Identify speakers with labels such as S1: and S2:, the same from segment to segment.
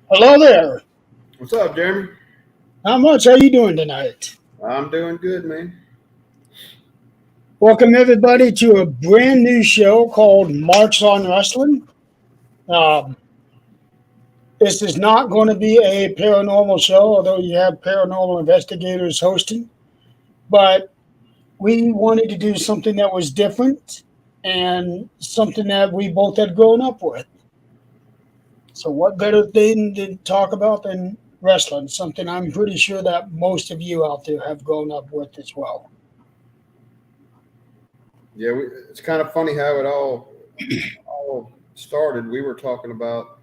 S1: Hello there.
S2: What's up, Jeremy?
S1: Not much. How you doing tonight?
S2: I'm doing good, man.
S1: Welcome everybody to a brand new show called Marks on Wrestling. Um, this is not going to be a paranormal show, although you have paranormal investigators hosting. But we wanted to do something that was different and something that we both had grown up with. So, what better thing to talk about than wrestling? Something I'm pretty sure that most of you out there have grown up with as well.
S2: Yeah, it's kind of funny how it all started. We were talking about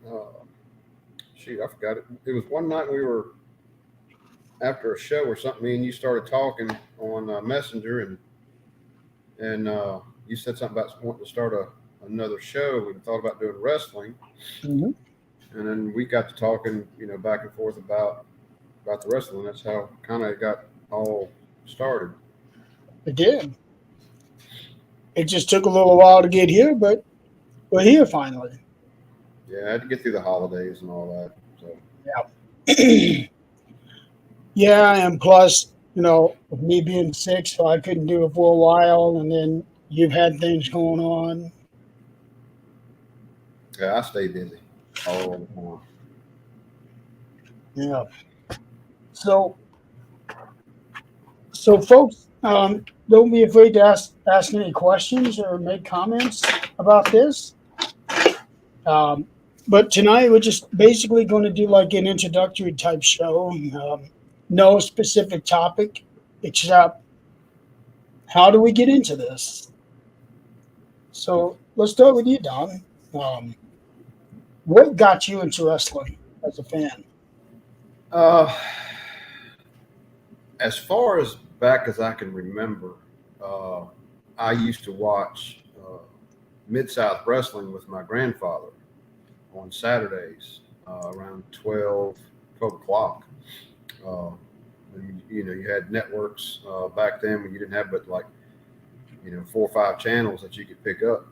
S2: shoot, I forgot it. It was one night we were after a show or something. Me and you started talking on Messenger, and you said something about wanting to start another show. We thought about doing wrestling,
S1: Mm-hmm.
S2: and then we got to talking, back and forth about the wrestling. That's how kind of it got all started.
S1: It did. It just took a little while to get here, but we're here finally.
S2: Yeah, I had to get through the holidays and all that. So
S1: Yeah. Yeah, and plus, with me being sick, so I couldn't do it for a while, and then you've had things going on.
S2: yeah, I stay busy all the time.
S1: Yeah. So, so folks, don't be afraid to ask any questions or make comments about this. Um, but tonight we're just basically going to do like an introductory type show. No specific topic except how do we get into this? So let's start with you, Don. Um, what got you into wrestling as a fan?
S2: Uh, as far as back as I can remember, uh, I used to watch Mid South Wrestling with my grandfather on Saturdays around 12 o'clock. Uh, and, you had networks back then when you didn't have but like, 4 or 5 channels that you could pick up.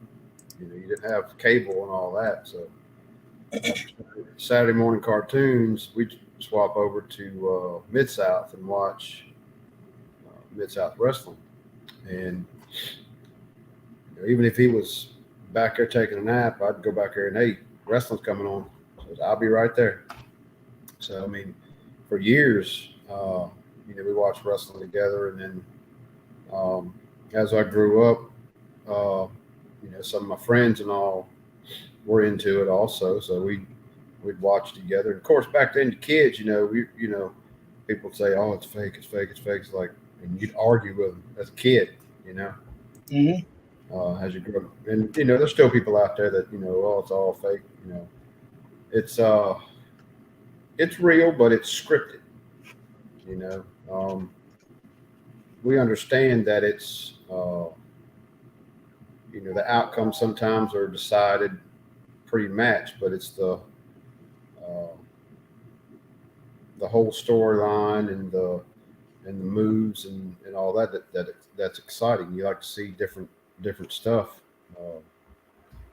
S2: You didn't have cable and all that. So uh, Saturday morning cartoons, we'd swap over to Mid South and watch Mid South Wrestling. And even if he was back there taking a nap, I'd go back there and hey, wrestling's coming on. So I'll be right there. So I mean, for years, we watched wrestling together, and then as I grew up, some of my friends and all were into it also. So we'd watch together. And of course, back then, the kids, people would say, "Oh, it's fake, it's fake, it's fake." It's like, and you'd argue with them as a kid,
S1: Hmm.
S2: as you grow up. And there's still people out there that oh, it's all fake. It's it's real, but it's scripted. You know, we understand that it's the outcomes sometimes are decided pre-match, but it's uh, the whole storyline and the moves and all that's exciting. You like to see different stuff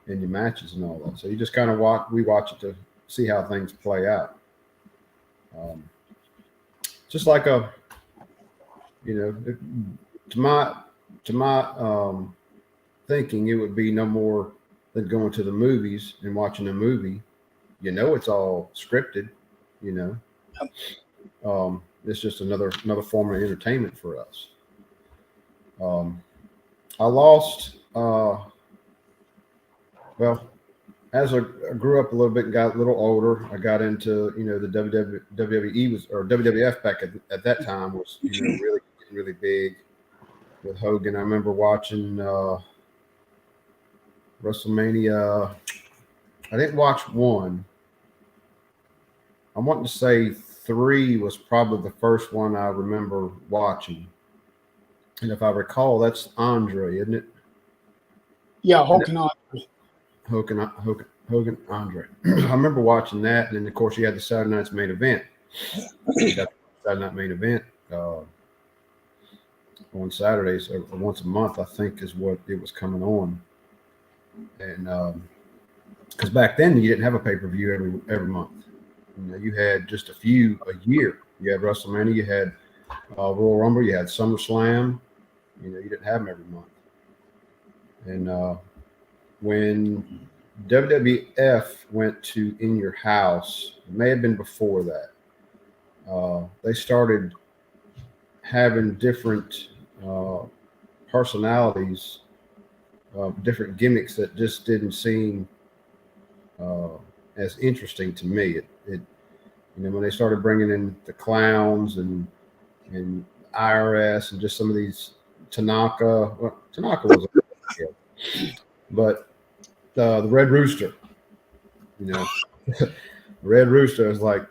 S2: in your matches and all that. So you just kind of watch it to see how things play out. Um, just like to my thinking, it would be no more than going to the movies and watching a movie. It's all scripted. You it's just another form of entertainment for us. Um, I lost. Well, as I grew up a little bit and got a little older, I got into the WWE was or WWF back at that time was really big with Hogan. I remember watching WrestleMania. I didn't watch one. I want to say three was probably the first one I remember watching. And if I recall, that's Andre, isn't it?
S1: Yeah,
S2: And
S1: Hulk and I.
S2: Hogan Andre. I remember watching that, and then of course you had the Saturday night's main event. You got the Saturday night main event on Saturdays or once a month, I think, is what it was coming on. And because back then you didn't have a pay per view every month. you had just a few a year. You had WrestleMania, you had Royal Rumble, you had SummerSlam. You didn't have them every month. And when WWF went to In Your House, it may have been before that, they started having different personalities, different gimmicks that just didn't seem as interesting to me. When they started bringing in the clowns and IRS and just some of these Tanaka. Well, Tanaka was a but the Red Rooster, Red Rooster is like,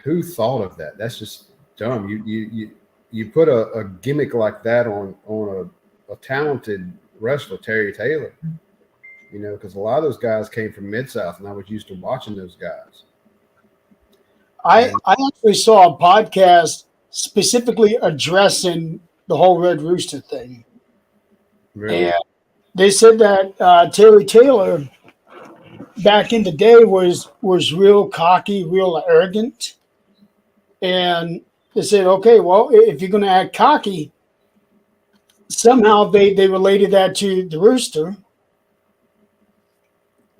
S2: who thought of that? That's just dumb. You put a gimmick like that on a talented wrestler, Terry Taylor. Because a lot of those guys came from Mid-South, and I was used to watching those guys.
S1: I actually saw a podcast specifically addressing the whole Red Rooster thing.
S2: Really?
S1: And they said that Terry Taylor back in the day was real cocky, real arrogant. And they said, okay, well, if you're going to act cocky, somehow they related that to the Rooster.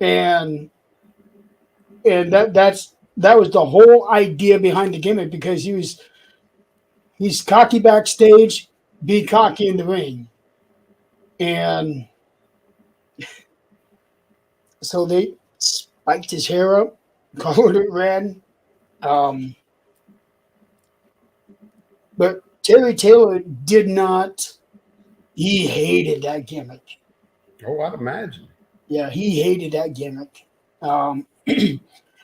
S1: And that was the whole idea behind the gimmick, because he's cocky backstage, be cocky in the ring. And so they spiked his hair up, colored it red. But Terry Taylor did not, he hated that gimmick.
S2: Oh, I'd imagine.
S1: Yeah, he hated that gimmick. And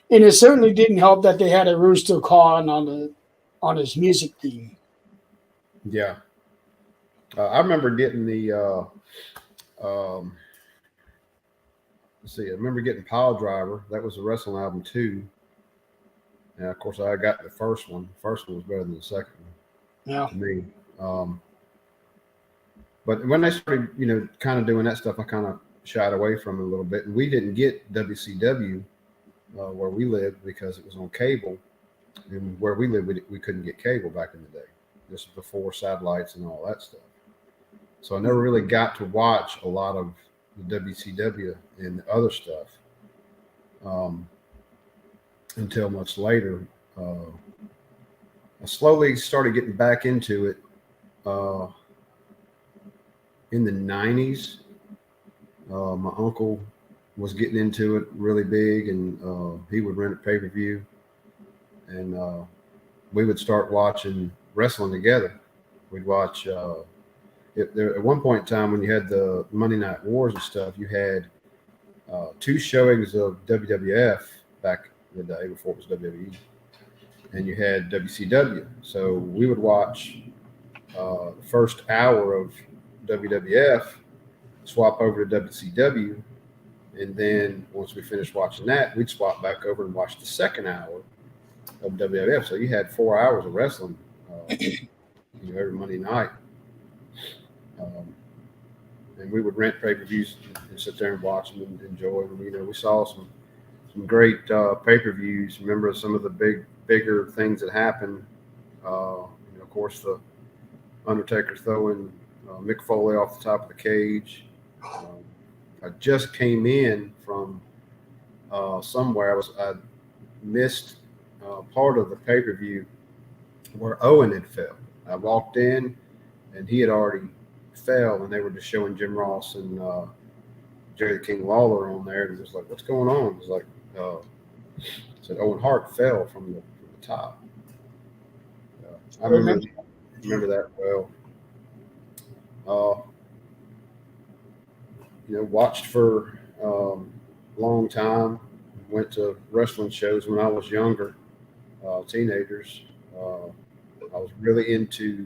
S1: it certainly didn't help that they had a rooster cawing on his music theme.
S2: Yeah. I remember getting the let's see, I remember getting Pile Driver. That was a wrestling album too. And of course I got the first one. The first one was better than the second one.
S1: Yeah.
S2: To me. But when they started, kind of doing that stuff, I kind of shied away from it a little bit. And we didn't get WCW where we lived because it was on cable. And where we lived, we couldn't get cable back in the day. This was before satellites and all that stuff. So I never really got to watch a lot of the WCW and the other stuff until much later. I slowly started getting back into it in the 90s. My uncle was getting into it really big, and he would rent a pay-per-view, and we would start watching wrestling together. We'd watch at one point in time when you had the Monday Night Wars and stuff, you had 2 showings of WWF back in the day before it was WWE, and you had WCW. So we would watch the first hour of WWF, swap over to WCW, and then once we finished watching that, we'd swap back over and watch the second hour of WWF. So you had 4 hours of wrestling every Monday night. And we would rent pay-per-views and sit there and watch them and enjoy them. We saw some great pay-per-views. Remember some of the bigger things that happened. Of course, the Undertaker throwing Mick Foley off the top of the cage. I just came in from somewhere. I missed part of the pay-per-view where Owen had fell. I walked in, and he had already fell, and they were just showing Jim Ross and Jerry the King Lawler on there. And it was like, what's going on? It was like, said Owen Hart fell from the top. I remember that well. Watched for a long time. Went to wrestling shows when I was younger, teenagers. I was really into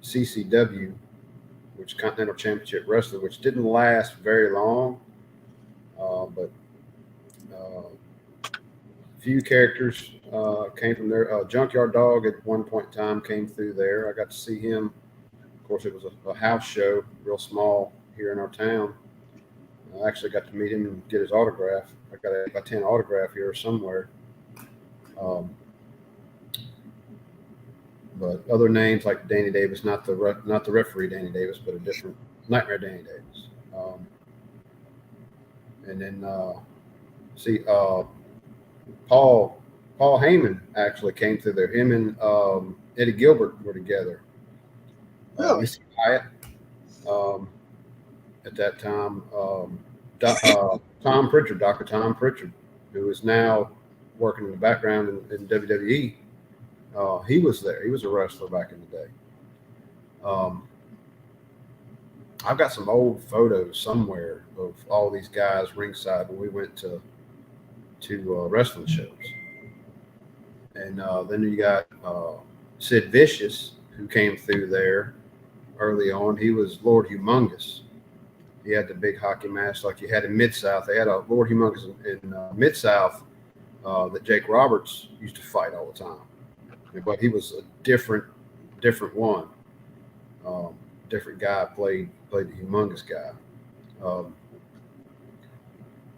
S2: CCW, which is Continental Championship Wrestling, which didn't last very long, but a few characters came from there. Junkyard Dog at one point in time came through there. I got to see him. Of course, it was a house show, real small here in our town. I actually got to meet him and get his autograph. I got a 10 autograph here somewhere. But other names like Danny Davis, not the referee Danny Davis, but a different Nightmare Danny Davis. And then Paul Heyman actually came through there. Him and Eddie Gilbert were together.
S1: Really?
S2: Missy Hyatt at that time. Tom Pritchard, Dr. Tom Pritchard, who is now working in the background in WWE. He was there. He was a wrestler back in the day. I've got some old photos somewhere of all these guys ringside when we went to wrestling shows. And then you got Sid Vicious, who came through there early on. He was Lord Humongous. He had the big hockey mask like you had in Mid-South. They had a Lord Humongous in Mid-South that Jake Roberts used to fight all the time. But he was a different one. Different guy played the humongous guy.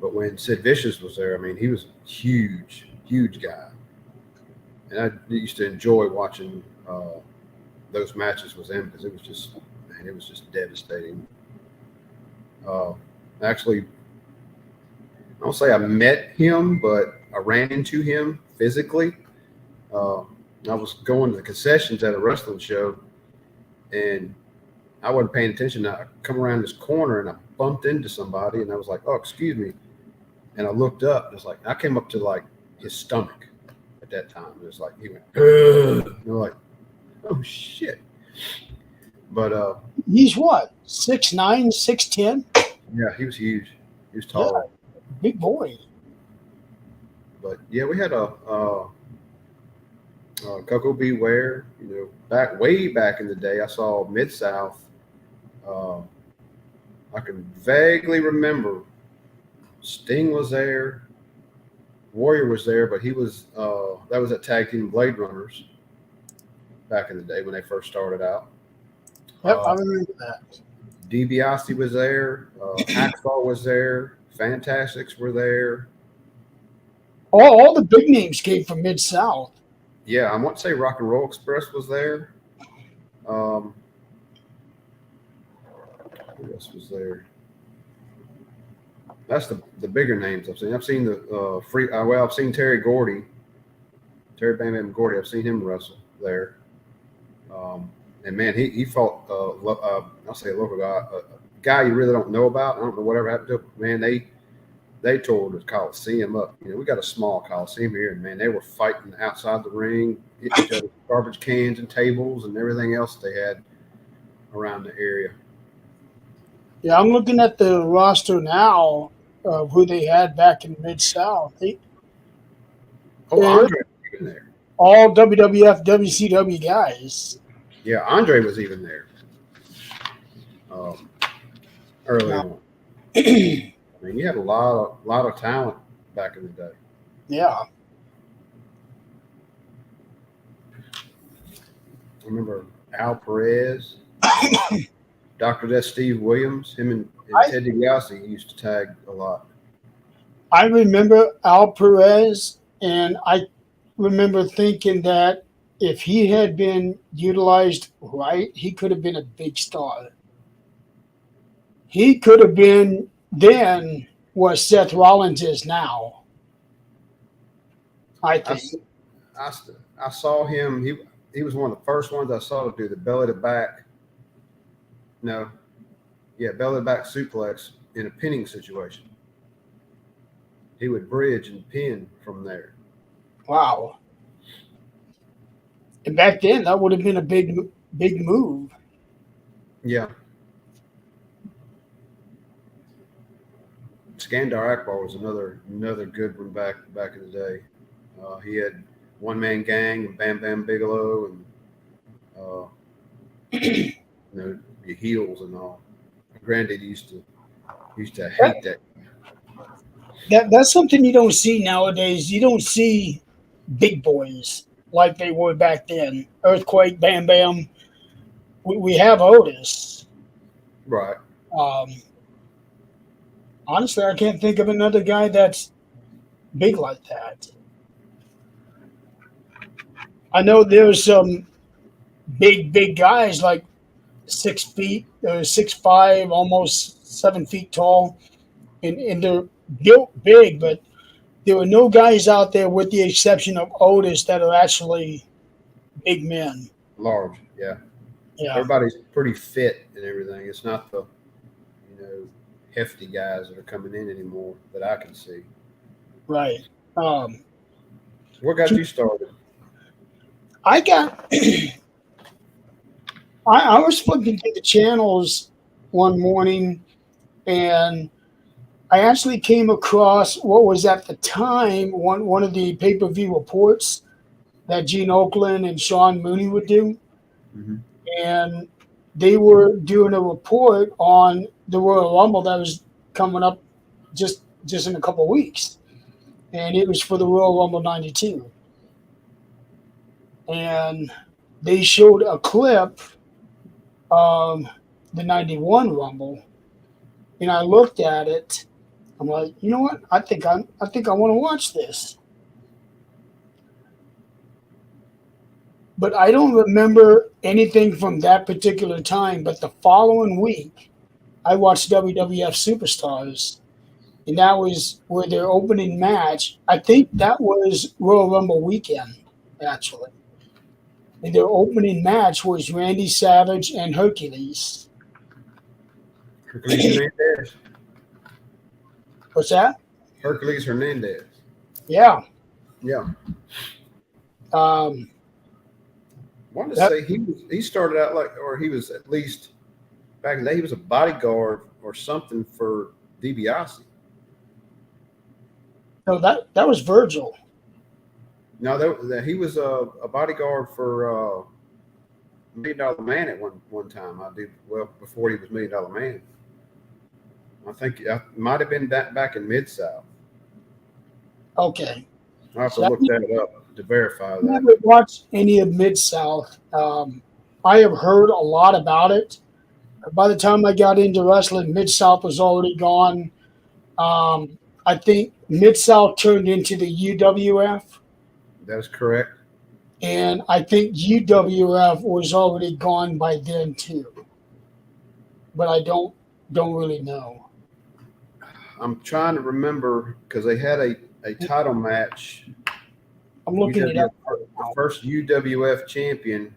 S2: But when Sid Vicious was there, I mean, he was a huge guy. And I used to enjoy watching those matches with him because it was just devastating. Actually, I don't say I met him, but I ran into him physically. I was going to the concessions at a wrestling show, and I wasn't paying attention. I come around this corner, and I bumped into somebody, and I was like, "Oh, excuse me." And I looked up, and it's like I came up to like his stomach at that time. It was like he went, and we're like, "Oh shit!" But
S1: He's what, 6'9", 6'10"?
S2: yeah, he was huge. He was tall.
S1: Yeah, big boy.
S2: But yeah, we had a Coco Beware. Way back in the day, I saw Mid-South. I can vaguely remember Sting was there, Warrior was there, but he was that was at Tag Team Blade Runners back in the day when they first started out.
S1: Yep, I remember that.
S2: DiBiase was there, Hacksaw was there, Fantastics were there.
S1: All the big names came from Mid-South.
S2: Yeah, I want to say Rock and Roll Express was there. Who else was there? That's the bigger names I've seen. I've seen I've seen Terry Bam Bam Gordy. I've seen him wrestle there. And man, he fought I'll say a local guy, a guy you really don't know about. I don't know whatever happened to him. Man, they tore the Coliseum up. We got a small Coliseum here, and man, they were fighting outside the ring, hitting each other with garbage cans and tables and everything else they had around the area.
S1: Yeah, I'm looking at the roster now of who they had back in Mid-South.
S2: Andre was even there.
S1: All WWF, WCW guys.
S2: Yeah, Andre was even there early on. I mean, you had a lot of talent back in the day.
S1: Yeah.
S2: I remember Al Perez, Dr. Death Steve Williams, him and Ted DiBiase used to tag a lot.
S1: I remember Al Perez, and I remember thinking that if he had been utilized right, he could have been a big star. He could have been then what Seth Rollins is now. I think.
S2: I saw him. He was one of the first ones I saw to do the belly to back. Belly to back suplex in a pinning situation. He would bridge and pin from there.
S1: Wow. And back then, that would have been a big move.
S2: Yeah. Skandar Akbar was another good one back in the day. He had One Man Gang and Bam Bam Bigelow and the heels and all. My granddad used to hate that.
S1: That's something you don't see nowadays. You don't see big boys like they were back then. Earthquake, Bam Bam. We have Otis.
S2: Right.
S1: I'm honestly, I can't think of another guy that's big like that. I know there's some big guys like 6 feet, 6'5", almost 7 feet tall, and they're built big, but there are no guys out there, with the exception of Otis, that are actually big men.
S2: Large, yeah.
S1: Yeah,
S2: Everybody's pretty fit and everything. It's not the, hefty guys that are coming in anymore that I can see.
S1: right. Um,
S2: What got you started?
S1: I got. I was flipping through the channels one morning, and I actually came across what was at the time one of the pay-per-view reports that Gene Oakland and Sean Mooney would do,
S2: Mm-hmm.
S1: and they were doing a report on the Royal Rumble that was coming up just in a couple of weeks, and it was for the Royal Rumble '92, and they showed a clip of the '91 Rumble, and I looked at it. I'm like, you know what? I think I want to watch this. But I don't remember anything from that particular time. But the following week, I watched WWF Superstars, and that was where their opening match. I think that was Royal Rumble weekend, actually. And their opening match was Randy Savage and Hercules.
S2: Hercules Hernandez.
S1: What's that?
S2: Hercules Hernandez.
S1: Yeah.
S2: Yeah.
S1: Um,
S2: Wanted to say he started out or he was at least back in the day, he was a bodyguard or something for DiBiase.
S1: no, that was Virgil.
S2: No, he was a bodyguard for $1 Million Man at one time. Before he was $1 Million Man. I think it might have been back in Mid-South.
S1: Okay.
S2: I'll have to look that up to verify
S1: I
S2: that.
S1: haven't watched any of Mid-South. I have heard a lot about it. By the time I got into wrestling, Mid-South was already gone. I think Mid-South turned into the UWF.
S2: That is correct.
S1: And I think UWF was already gone by then too. But I don't really know.
S2: I'm trying to remember because they had a title match.
S1: I'm looking it up.
S2: The first UWF champion.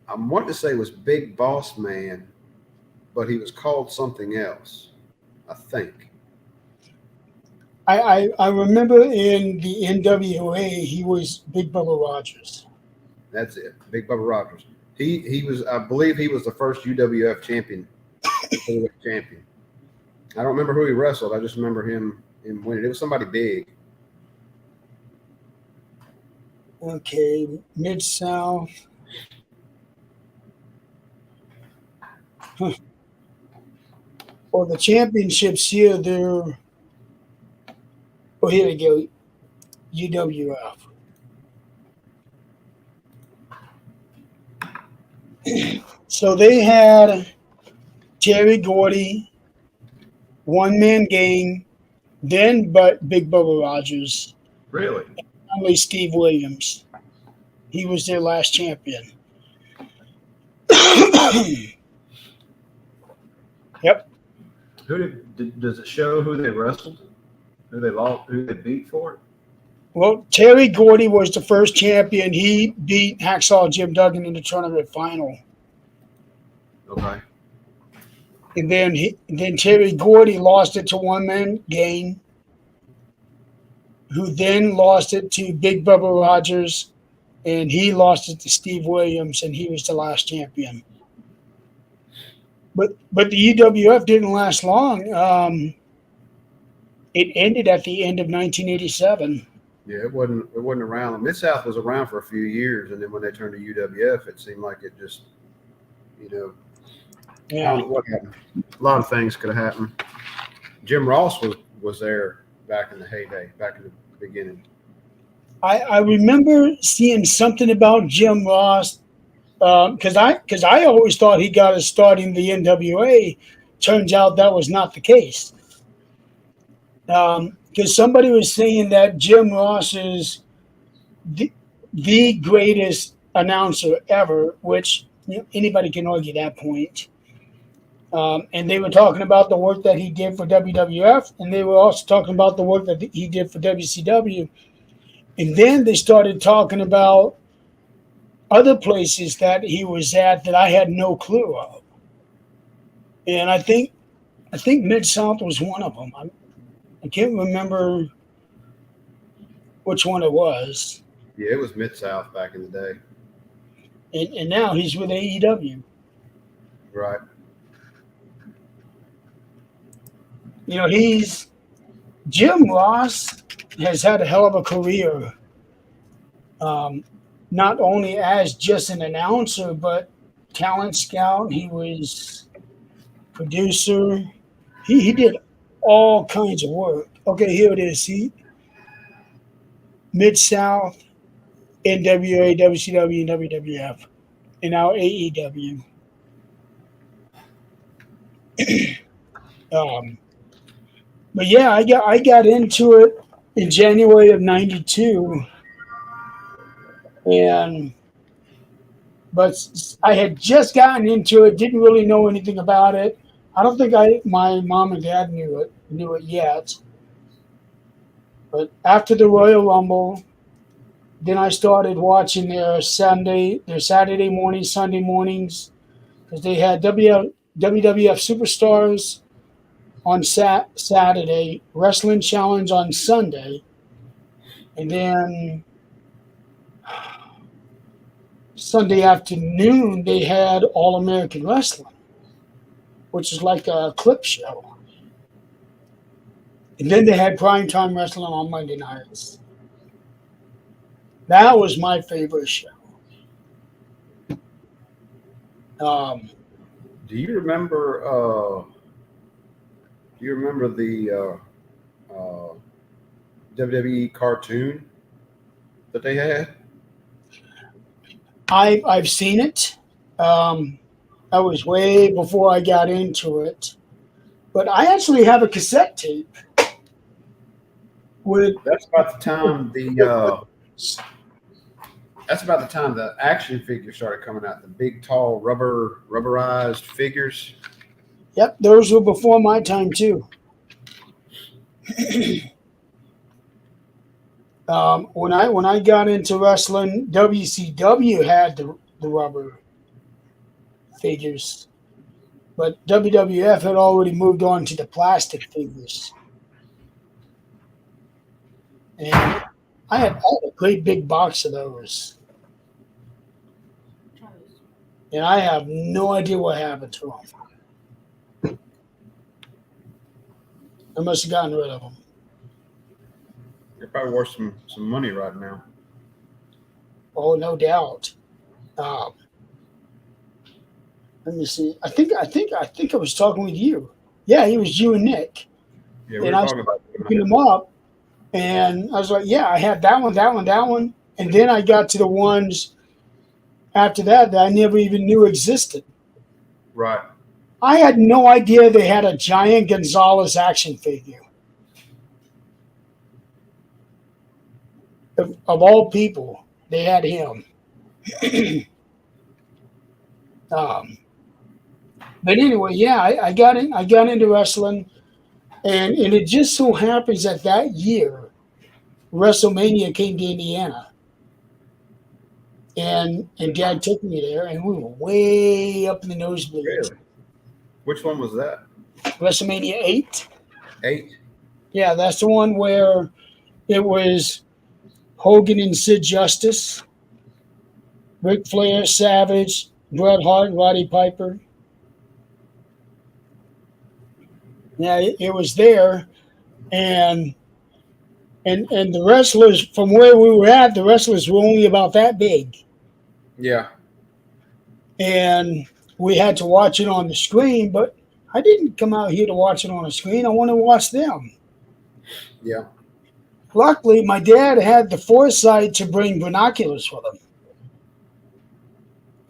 S2: I want to say it was Big Boss Man, but he was called something else, I think.
S1: I remember in the NWA he was Big Bubba Rogers.
S2: That's it, Big Bubba Rogers. He was, I believe, he was the first UWF champion. Champion. I don't remember who he wrestled. I just remember him winning. It was somebody big.
S1: Okay, Mid-South. Huh. Well, the championships here, they're. Oh, here we go. UWF. So they had Terry Gordy, One Man Gang, then Big Bubba Rogers.
S2: Really?
S1: And finally Steve Williams. He was their last champion. Yep.
S3: Does it show who they wrestled? Who they lost? Who they beat for it?
S1: Well, Terry Gordy was the first champion. He beat Hacksaw Jim Duggan in the tournament final.
S3: Okay.
S1: And then Terry Gordy lost it to One Man Gang, who then lost it to Big Bubba Rogers, and he lost it to Steve Williams, and he was the last champion. But the UWF didn't last long. It ended at the end of 1987.
S2: Yeah, it wasn't around. Mid-South was around for a few years, and then when they turned to UWF, it seemed like it just, I don't know what happened. A lot of things could have happened. Jim Ross was there back in the heyday, back in the beginning.
S1: I remember seeing something about Jim Ross Because I always thought he got his start in the NWA. Turns out that was not the case. Because somebody was saying that Jim Ross is the greatest announcer ever, which anybody can argue that point. And they were talking about the work that he did for WWF, and they were also talking about the work that he did for WCW. And then they started talking about other places that he was at that I had no clue of. And I think Mid-South was one of them. I can't remember which one it was.
S2: Yeah, it was Mid-South back in the day.
S1: And now he's with AEW.
S2: Right.
S1: Jim Ross has had a hell of a career. Not only as just an announcer, but talent scout. He was producer. He did all kinds of work. Okay, here it is. See, Mid-South, NWA, WCW, and WWF, and now AEW. But yeah, I got into it in January of '92, but I had just gotten into it, didn't really know anything about it. I don't think my mom and dad knew it yet. But after the Royal Rumble, then I started watching their Saturday mornings, Sunday mornings, because they had WWF Superstars on Saturday, Wrestling Challenge on Sunday, and then Sunday afternoon they had All American Wrestling, which is like a clip show. And then they had Primetime Wrestling on Monday nights. That was my favorite show.
S2: Do you remember the WWE cartoon that they had?
S1: I've seen it. That was way before I got into it. But I actually have a cassette tape.
S2: That's about the time the action figures started coming out. The big, tall, rubberized figures.
S1: Yep, those were before my time too. When I got into wrestling, WCW had the rubber figures, but WWF had already moved on to the plastic figures. And I had a great big box of those, and I have no idea what happened to them. I must have gotten rid of them.
S2: They're probably worth some money right now.
S1: Oh, no doubt. Let me see. I think I was talking with you. Yeah, it was you and Nick.
S2: Yeah, we
S1: And
S2: were
S1: I was
S2: talking about
S1: picking them up, and I was like, yeah, I had that one. And then I got to the ones after that I never even knew existed.
S2: right.
S1: I had no idea they had a giant Gonzalez action figure. Of all people, they had him. But anyway, yeah, I got into wrestling, and it just so happens that year, WrestleMania came to Indiana, and Dad took me there, and we were way up in the nosebleeds.
S2: Really? Which one was that?
S1: WrestleMania 8.
S2: 8?
S1: Yeah, that's the one where it was Hogan and Sid Justice, Ric Flair, Savage, Bret Hart, Roddy Piper. Yeah, it was there, and the wrestlers from where we were at, the wrestlers were only about that big,
S2: Yeah.
S1: and we had to watch it on the screen. But I didn't come out here to watch it on a screen. I want to watch them.
S2: Yeah.
S1: Luckily, my dad had the foresight to bring binoculars with him.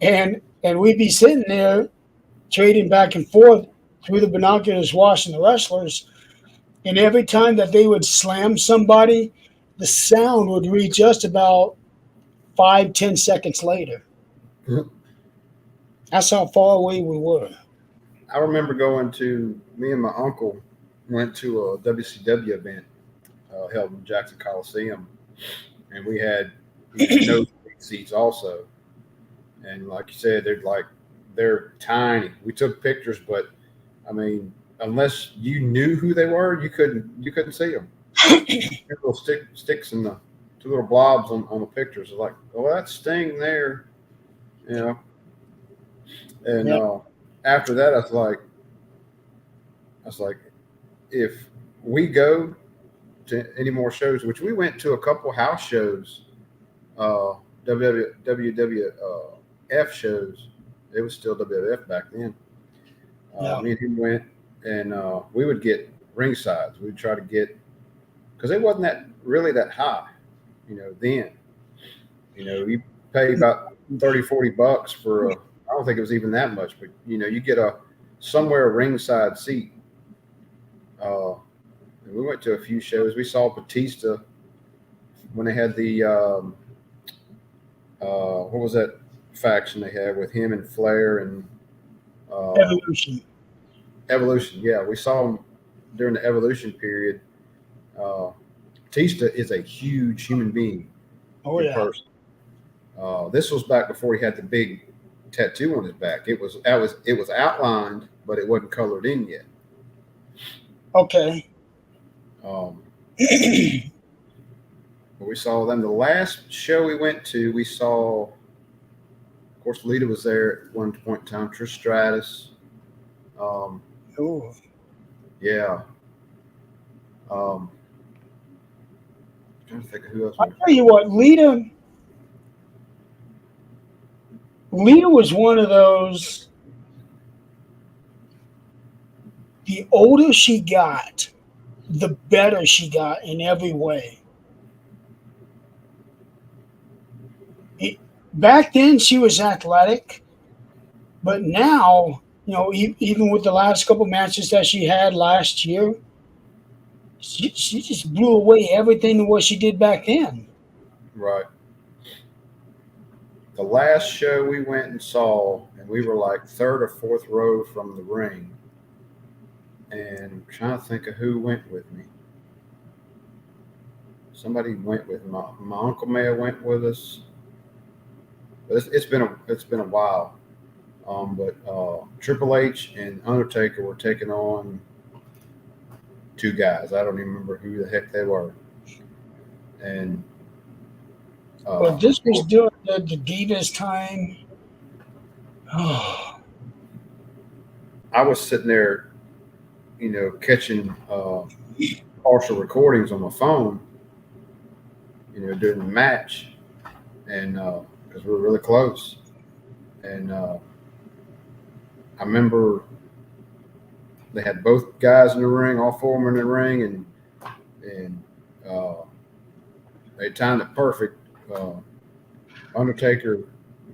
S1: and we'd be sitting there trading back and forth through the binoculars, watching the wrestlers. And every time that they would slam somebody, the sound would reach just about 5-10 seconds later. That's how far away we were.
S2: I remember me and my uncle went to a WCW event held in Jackson Coliseum, and we had no seats also. And like you said, they're tiny. We took pictures, but I mean, unless you knew who they were, you couldn't see them. Little sticks and the two little blobs on the pictures. It's like, oh, that's Sting there, you know. And after that, I was like, if we go to any more shows, which we went to a couple house shows, WWF shows. It was still WWF back then. Me and him went, and we would get ringsides. We'd try to get, because it wasn't really that high, then. You pay about $30-$40 for I don't think it was even that much, but you get a somewhere ringside seat. And we went to a few shows. We saw Batista when they had the what was that faction they had with him and Flair and Evolution. Yeah, we saw him during the Evolution period. Batista is a huge human being.
S1: Oh yeah.
S2: Person. This was back before he had the big tattoo on his back. It was outlined, but it wasn't colored in yet.
S1: Okay.
S2: But we saw them. The last show we went to, we saw, of course, Lita was there at one point in time. Trish Stratus.
S1: Oh.
S2: Yeah. I'm trying to think of who else.
S1: I'll tell you what, Lita was one of those. The older she got, the better she got in every way. Back then, she was athletic, but now, even with the last couple matches that she had last year, she just blew away everything what she did back then.
S2: Right. The last show we went and saw, and we were like third or fourth row from the ring. And I'm trying to think of who went with me. Somebody went with my uncle may have went with us. But it's been a while. But Triple H and Undertaker were taking on two guys. I don't even remember who the heck they were. And
S1: well, this was during the Divas time. Oh.
S2: I was sitting there, catching partial recordings on my phone, during the match, and because we were really close. And I remember they had both guys in the ring, all four of them in the ring, and they timed it perfect. Undertaker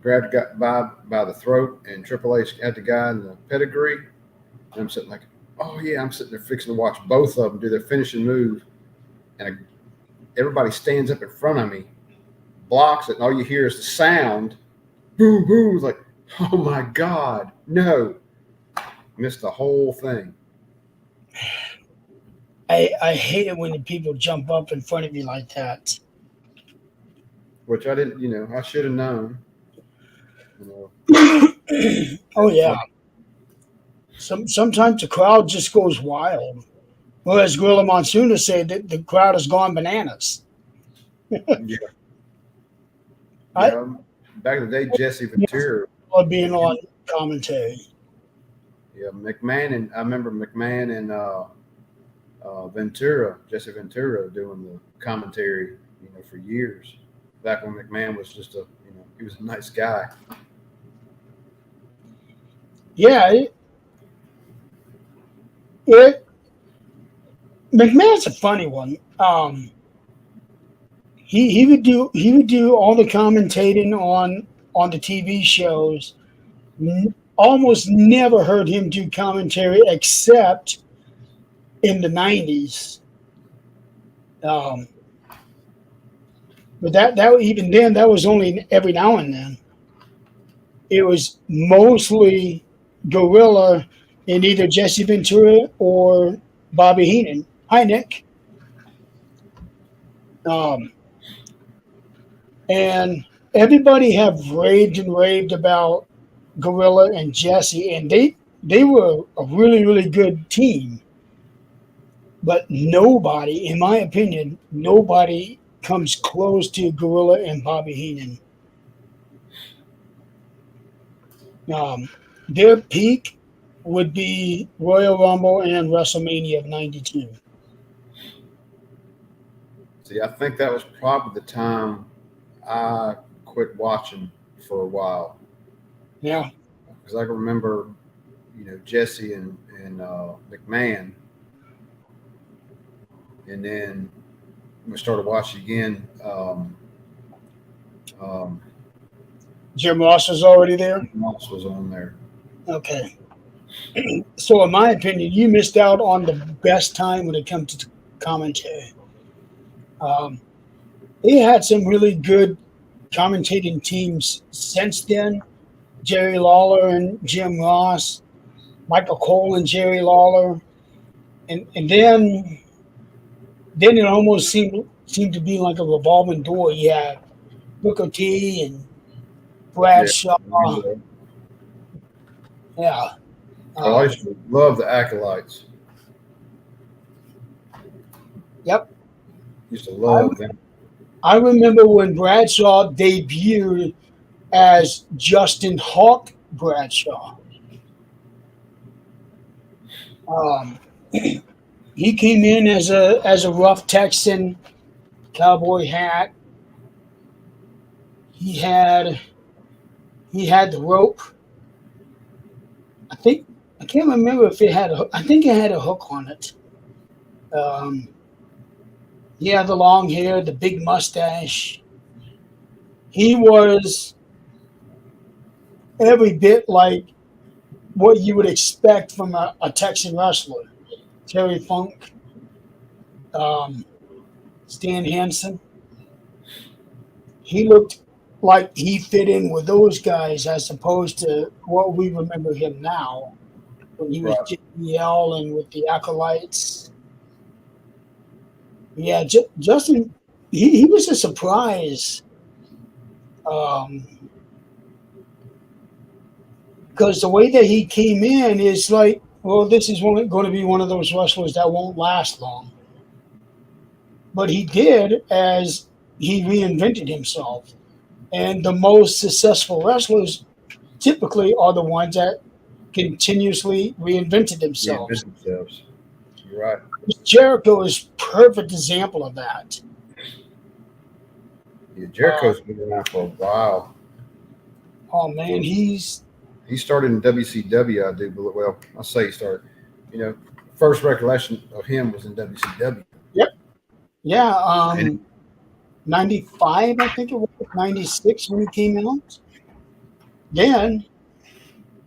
S2: grabbed the guy by the throat, and Triple H had the guy in the pedigree. And I'm sitting like, oh yeah, I'm sitting there fixing to watch both of them do their finishing move, and everybody stands up in front of me, blocks it, and all you hear is the sound, boom, boom. It's like, oh my God, no. Missed the whole thing.
S1: I hate it when the people jump up in front of me like that.
S2: Which I didn't, I should have known.
S1: Oh yeah. Sometimes the crowd just goes wild. Well, as Gorilla Monsoon said, the crowd has gone bananas.
S2: Yeah. Back in the day, Jesse Ventura
S1: being on commentary.
S2: Yeah, I remember McMahon and Ventura, Jesse Ventura, doing the commentary, for years. Back when McMahon was just he was a nice guy.
S1: Yeah, McMahon's a funny one. He would do all the commentating on on the TV shows. Almost never heard him do commentary except in the 90s. But that even then, that was only every now and then. It was mostly Gorilla and either Jesse Ventura or Bobby Heenan. Hi, Nick. And everybody have raved and raved about Gorilla and Jesse, and they were a really, really good team. But nobody, in my opinion, nobody comes close to Gorilla and Bobby Heenan. Their peak would be Royal Rumble and WrestleMania of '92.
S2: See, I think that was probably the time I quit watching for a while.
S1: Yeah.
S2: Because I can remember, Jesse and McMahon. And then we started watching again.
S1: Jim Ross was already there?
S2: Ross was on there.
S1: Okay. So, in my opinion, you missed out on the best time when it comes to commentary. They had some really good commentating teams since then. Jerry Lawler and Jim Ross, Michael Cole and Jerry Lawler. And then it almost seemed to be like a revolving door. You had Booker T and Bradshaw. Yeah.
S2: I used to love the Acolytes.
S1: Yep.
S2: Used to love them.
S1: I remember when Bradshaw debuted as Justin Hawk Bradshaw. He came in as a rough Texan, cowboy hat. He had the rope. I can't remember if it had I think it had a hook on it. He had the long hair, the big mustache. He was every bit like what you would expect from a Texan wrestler. Terry Funk, Stan Hansen. He looked like he fit in with those guys as opposed to what we remember him now when he was JBL and with the Acolytes. Yeah, Justin, he was a surprise. Because the way that he came in is like, well, this is going to be one of those wrestlers that won't last long. But he did as he reinvented himself. And the most successful wrestlers typically are the ones that continuously reinvented themselves.
S2: You're right.
S1: Jericho is a perfect example of that.
S2: Yeah, Jericho's been around for a while.
S1: Oh, man,
S2: He started in WCW, I do believe. Well, I say he started. First recollection of him was in WCW.
S1: Yep. Yeah. 95, I think it was 96 when he came out. Then,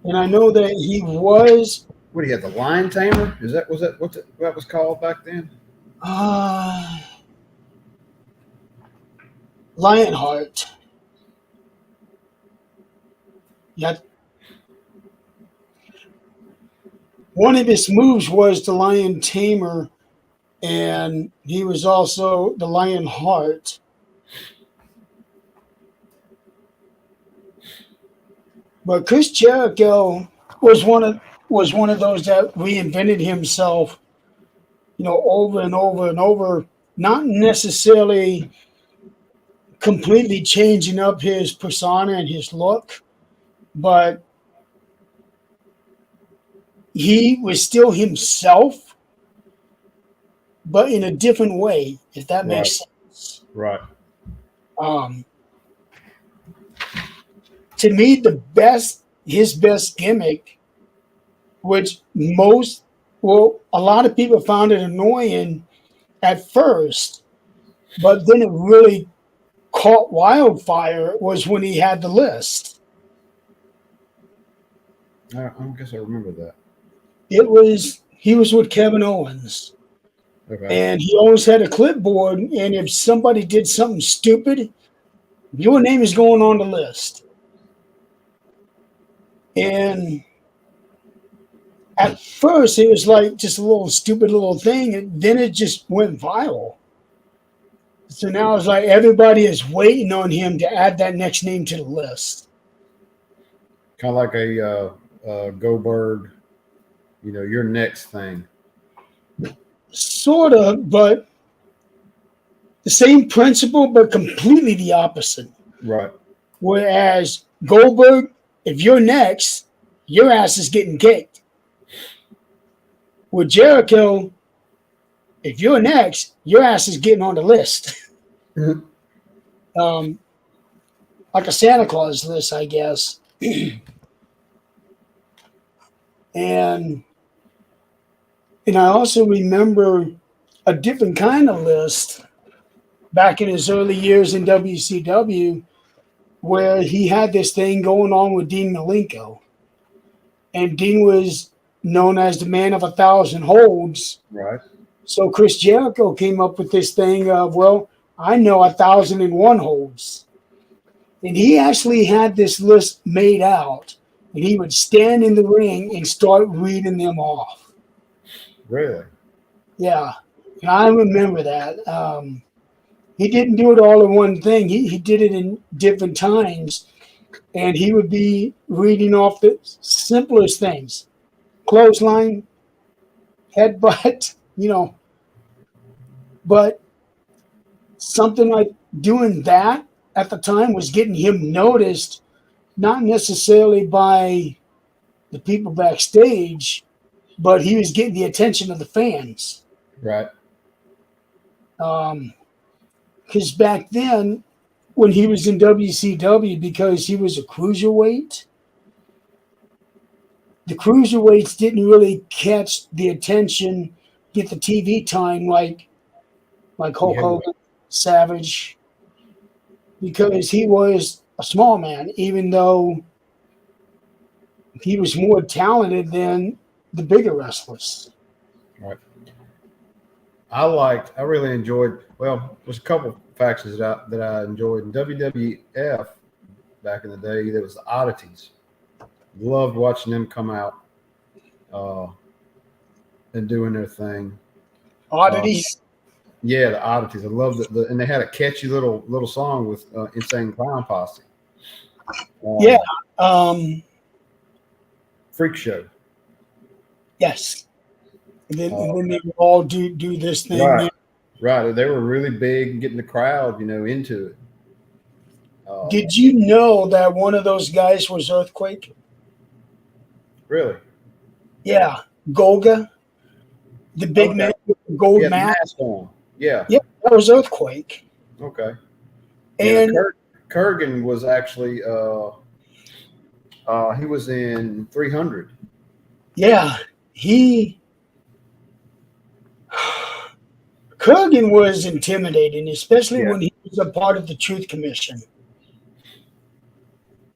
S1: and I know that he was.
S2: What do you have? The Lion Tamer? Was that what that was called back then?
S1: Lionheart. Yeah. One of his moves was the Lion Tamer, and he was also the Lionheart. But Chris Jericho was one of those that reinvented himself, over and over and over, not necessarily completely changing up his persona and his look, but he was still himself, but in a different way, if that makes sense.
S2: Right.
S1: To me, his best gimmick, which a lot of people found it annoying at first, but then it really caught wildfire was when he had the list.
S2: I guess I remember that.
S1: He was with Kevin Owens,
S2: Okay.
S1: and he always had a clipboard. And if somebody did something stupid, your name is going on the list. And at first, it was like just a little stupid little thing, and then it just went viral. So now it's like everybody is waiting on him to add that next name to the list.
S2: Kind of like a Goldberg, your next thing.
S1: Sort of, but the same principle, but completely the opposite.
S2: Right.
S1: Whereas Goldberg, if you're next, your ass is getting kicked. With Jericho, if you're next, your ass is getting on the list. Like a Santa Claus list, I guess. And I also remember a different kind of list back in his early years in WCW, where he had this thing going on with Dean Malenko. And Dean was known as the man of 1,000 holds.
S2: Right.
S1: So Chris Jericho came up with this thing of, well, I know 1,001 holds. And he actually had this list made out, and he would stand in the ring and start reading them off.
S2: Really?
S1: Yeah, and I remember that. He didn't do it all in one thing. He did it in different times, and he would be reading off the simplest things. Clothesline, headbutt, But something like doing that at the time was getting him noticed, not necessarily by the people backstage, but he was getting the attention of the fans.
S2: Right.
S1: Because back then, when he was in WCW, because he was a cruiserweight, the cruiserweights didn't really catch the attention, get the TV time like Hulk Hogan, Savage, because he was a small man, even though he was more talented than the bigger wrestlers.
S2: Right. I really enjoyed, there's a couple factions that I enjoyed. In WWF back in the day, there was the Oddities. Loved watching them come out and doing their thing.
S1: Oddities?
S2: Yeah, the Oddities. I loved it. And they had a catchy little song with Insane Clown Posse.
S1: Yeah.
S2: Freak Show.
S1: Yes. And then they would all do this thing.
S2: Right. Right. They were really big, getting the crowd, into it.
S1: Did you know that one of those guys was Earthquake?
S2: Really?
S1: Yeah. Golga. The big man with the gold mask
S2: on. Yeah.
S1: Yeah, that was Earthquake.
S2: Okay.
S1: And
S2: Kurgan was actually he was in 300.
S1: Yeah, Kurgan was intimidating, especially when he was a part of the Truth Commission.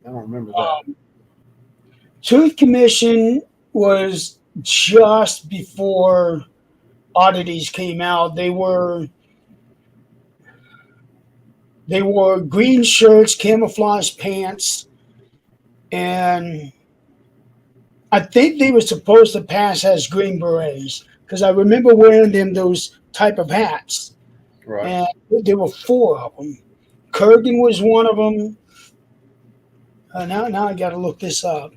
S2: I don't remember that.
S1: Truth Commission was just before Oddities came out. They wore green shirts, camouflage pants, and I think they were supposed to pass as Green Berets because I remember wearing those type of hats.
S2: Right.
S1: And there were 4 of them. Kurgan was one of them. Now I got to look this up.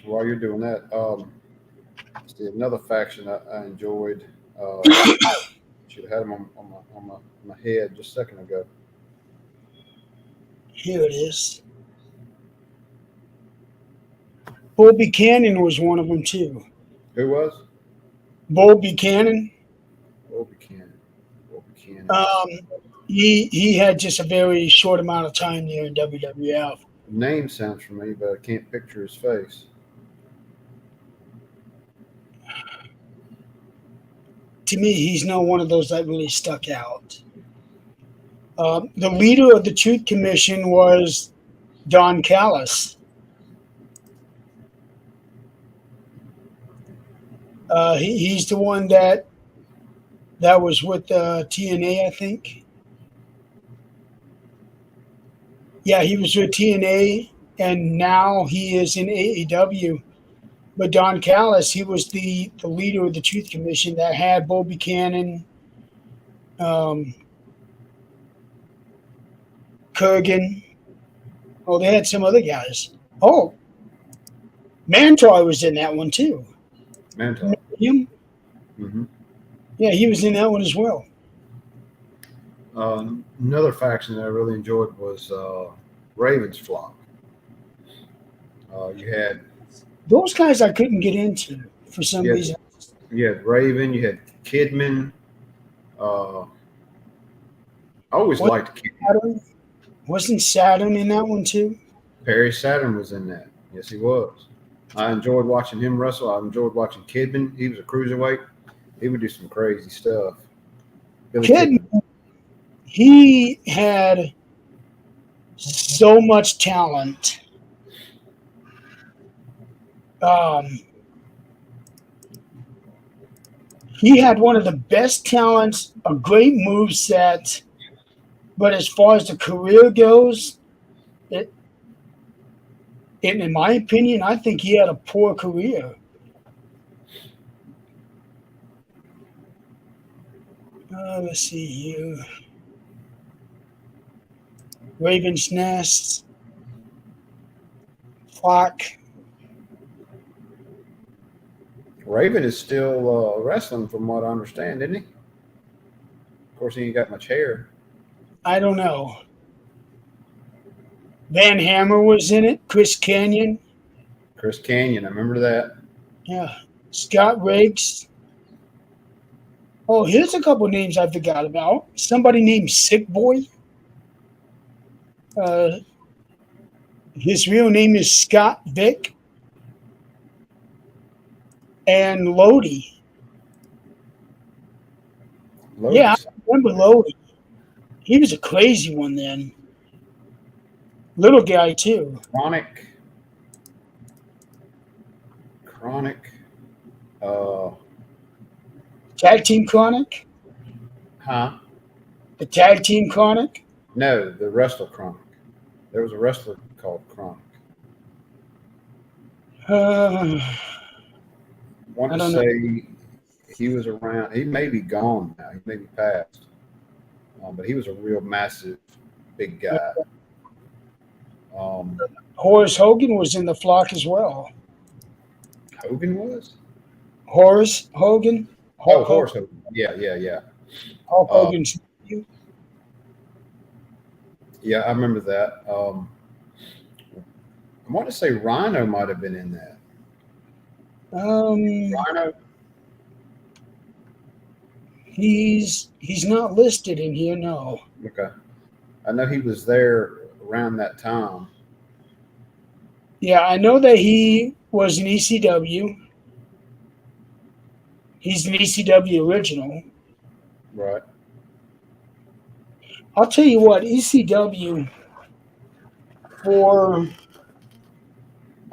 S2: While you're doing that, see another faction I enjoyed. Should have had them on my head just a second ago.
S1: Here it is. Bull Buchanan was one of them too.
S2: Who was?
S1: Bull Buchanan.
S2: Bull Buchanan.
S1: He had just a very short amount of time there in WWF.
S2: The name sounds familiar, but I can't picture his face.
S1: to me, he's not one of those that really stuck out. The leader of the Truth Commission was Don Callis. He's the one that was with TNA, I think. Yeah, he was with TNA, and now he is in AEW. But Don Callis, he was the leader of the Truth Commission that had Bo Buchanan, Kurgan. Oh, they had some other guys. Oh, Mantar was in that one too.
S2: Mantar.
S1: Him?
S2: Mm-hmm.
S1: Yeah, he was in that one as well.
S2: Another faction that I really enjoyed was Raven's Flock. You had
S1: Those guys I couldn't get into for some reason.
S2: You had Raven, you had Kidman. I always liked Kidman.
S1: Saturn? Wasn't Saturn in that one too?
S2: Perry Saturn was in that. Yes, he was. I enjoyed watching him wrestle. I enjoyed watching Kidman. He was a cruiserweight. He would do some crazy stuff.
S1: Kidman, he had so much talent. He had one of the best talents, a great move set, but as far as the career goes, in my opinion, I think he had a poor career. Let's see here. Raven's Nest, Flock.
S2: Raven is still wrestling, from what I understand, isn't he? Of course, he ain't got much hair.
S1: I don't know. Van Hammer was in it. Chris Kanyon.
S2: Chris Kanyon, I remember that.
S1: Yeah. Scott Riggs. Oh, here's a couple names I forgot about. Somebody named Sick Boy. His real name is Scott Vick. And Lodi. Yeah, I remember Lodi. He was a crazy one then. Little guy, too.
S2: Chronic.
S1: Tag Team Chronic?
S2: Huh?
S1: The Tag Team Chronic?
S2: No, the wrestler Chronic. There was a wrestler called Chronic.
S1: I
S2: Want to say he was around. He may be gone now. He may be passed. But he was a real massive, big guy.
S1: Horace Hogan was in the Flock as well.
S2: Hogan was?
S1: Horace Hogan?
S2: Horace Hogan. Yeah.
S1: Hulk Hogan's.
S2: Yeah, I remember that. I want to say Rhino might have been in that. Rhino?
S1: He's not listed in here, no.
S2: Okay. I know he was there around that time.
S1: Yeah, I know that he was an ECW. He's an ECW original.
S2: Right.
S1: I'll tell you what, ECW, for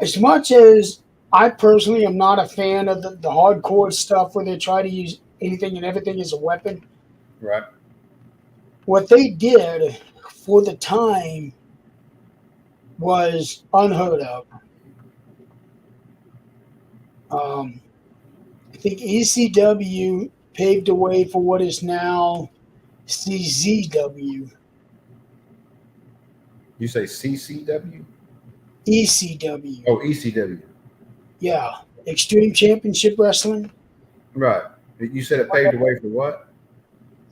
S1: as much as I personally am not a fan of the hardcore stuff where they try to use anything and everything as a weapon.
S2: Right.
S1: What they did for the time was unheard of. I think ECW paved the way for what is now CZW.
S2: You say CCW?
S1: ECW.
S2: Oh, ECW.
S1: Yeah. Extreme Championship Wrestling.
S2: Right. You said it paved the way for what?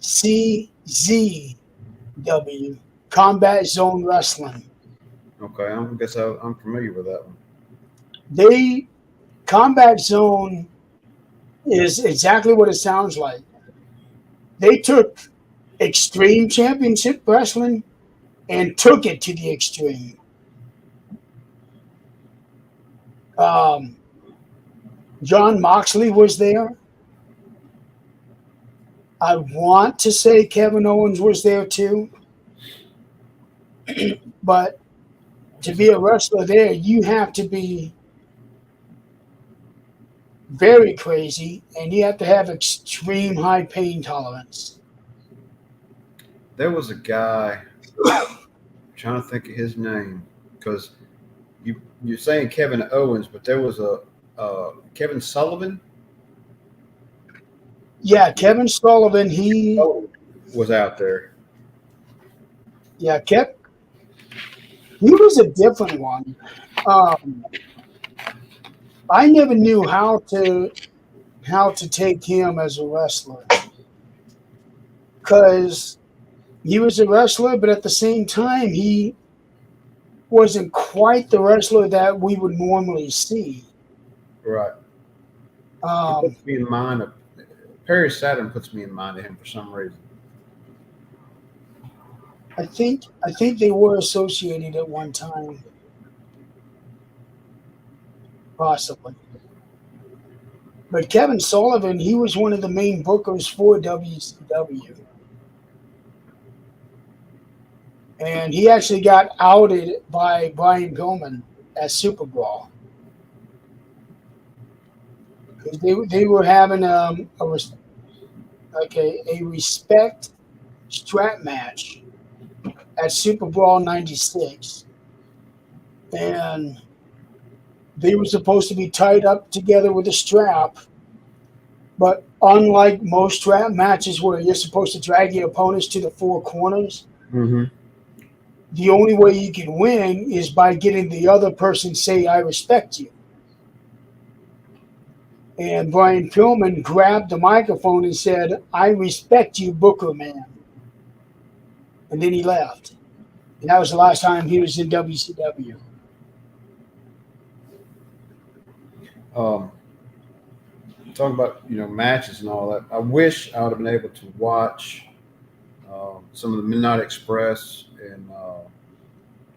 S1: CZW. Combat Zone Wrestling.
S2: Okay, I guess I'm familiar with that one.
S1: Combat Zone is exactly what it sounds like. They took Extreme Championship Wrestling and took it to the extreme. John Moxley was there. I want to say Kevin Owens was there too, but to be a wrestler there, you have to be very crazy and you have to have extreme high pain tolerance.
S2: There was a guy, I'm trying to think of his name, because you're saying Kevin Owens, but there was a Kevin Sullivan
S1: Yeah, Kevin Sullivan, he
S2: was out there.
S1: he was a different one. Um, I never knew how to take him as a wrestler because he was a wrestler, but at the same time, he wasn't quite the wrestler that we would normally see.
S2: Right. He
S1: Um,
S2: puts me in mind of Perry Saturn puts me in mind of him for some reason.
S1: I think they were associated at one time, possibly. But Kevin Sullivan, he was one of the main bookers for WCW. And he actually got outed by Brian Pillman at Super Brawl. They were having a respect strap match at Super Brawl '96. And they were supposed to be tied up together with a strap. But unlike most strap matches where you're supposed to drag your opponents to the four corners,
S2: Mm-hmm.
S1: the only way you can win is by getting the other person say, "I respect you." And Brian Pillman grabbed the microphone and said, "I respect you, Booker Man." And then he left. And that was the last time he was in WCW.
S2: Talking about matches and all that. I wish I would have been able to watch some of the Midnight Express and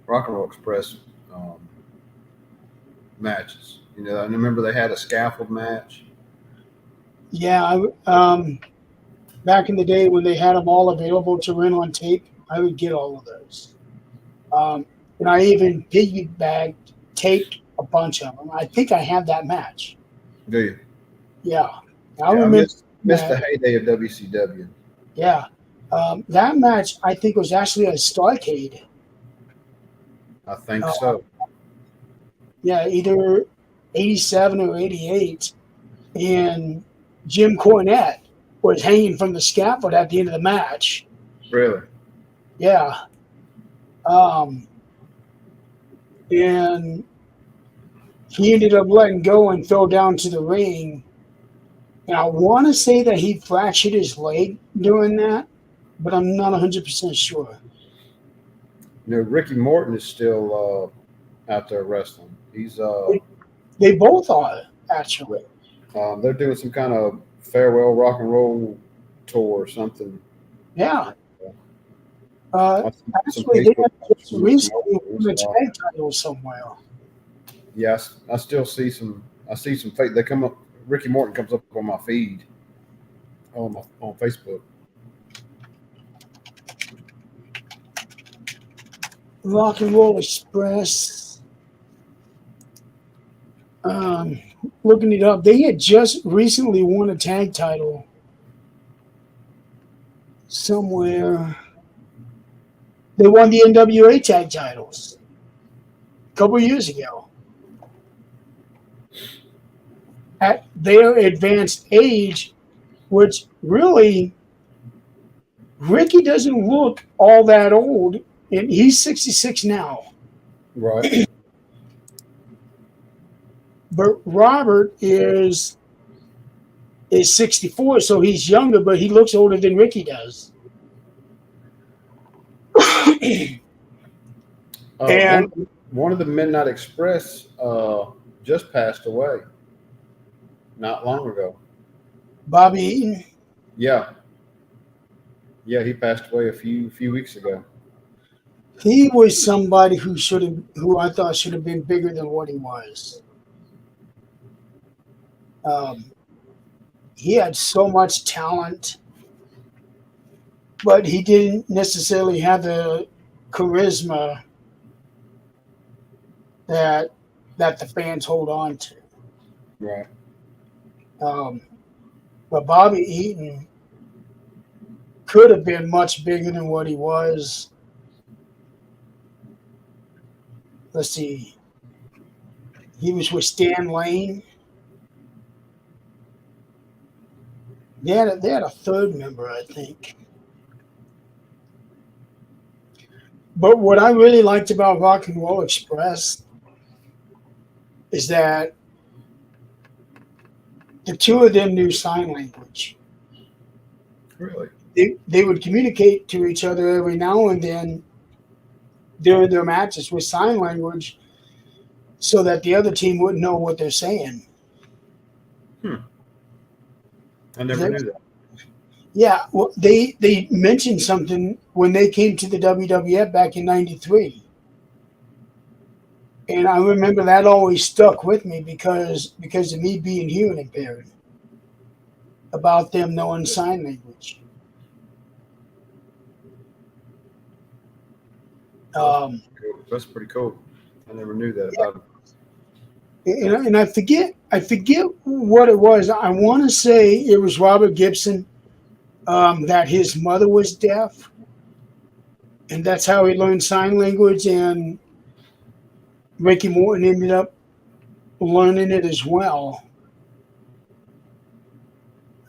S2: Rock and Roll Express matches. I remember they had a scaffold match.
S1: Yeah, back in the day when they had them all available to rent on tape, I would get all of those. And I even piggybacked, taped a bunch of them. I think I had that match.
S2: Do you?
S1: Yeah. I
S2: I
S1: remember
S2: missed the
S1: that.
S2: heyday of WCW.
S1: Yeah. That match, I think, was actually a Starcade.
S2: I think
S1: Uh,
S2: so.
S1: Yeah, either 87 or 88. And Jim Cornette was hanging from the scaffold at the end of the match.
S2: Really?
S1: Yeah. And he ended up letting go and fell down to the ring. And I want to say that he fractured his leg doing that, but I'm not 100% sure.
S2: Ricky Morton is still out there wrestling. He's
S1: They both are, actually.
S2: they're doing some kind of farewell rock and roll tour or something.
S1: Yeah.
S2: Some
S1: Actually, they
S2: Facebook
S1: have just
S2: posts.
S1: recently won a tag title somewhere.
S2: Yes, I still see some. I see some fake. They come up. Ricky Morton comes up on my feed on Facebook.
S1: Rock and Roll Express. Looking it up, they had just recently won a tag title somewhere. They won the NWA tag titles a couple years ago. At their advanced age, which really, Ricky doesn't look all that old, and he's 66 now.
S2: Right.
S1: But Robert is 64, so he's younger, but he looks older than Ricky does. And
S2: one of the Midnight Express just passed away not long ago.
S1: Bobby Eaton,
S2: Yeah, he passed away a few weeks ago.
S1: he was somebody who I thought should have been bigger than what he was. He had so much talent, but he didn't necessarily have the charisma that the fans hold on to.
S2: Right.
S1: But Bobby Eaton could have been much bigger than what he was. Let's see. He was with Stan Lane. They had a third member, I think. But what I really liked about Rock and Roll Express is that the two of them knew sign language.
S2: Really?
S1: They would communicate to each other every now and then during their matches with sign language so that the other team wouldn't know what they're saying.
S2: I never knew that.
S1: Yeah, well, they mentioned something when they came to the WWF back in '93, and I remember that always stuck with me because of me being hearing impaired. About them knowing sign language.
S2: That's pretty cool. I never knew that about him.
S1: And I forget what it was. I want to say it was Robert Gibson. That his mother was deaf, and that's how he learned sign language. And Ricky Morton ended up learning it as well.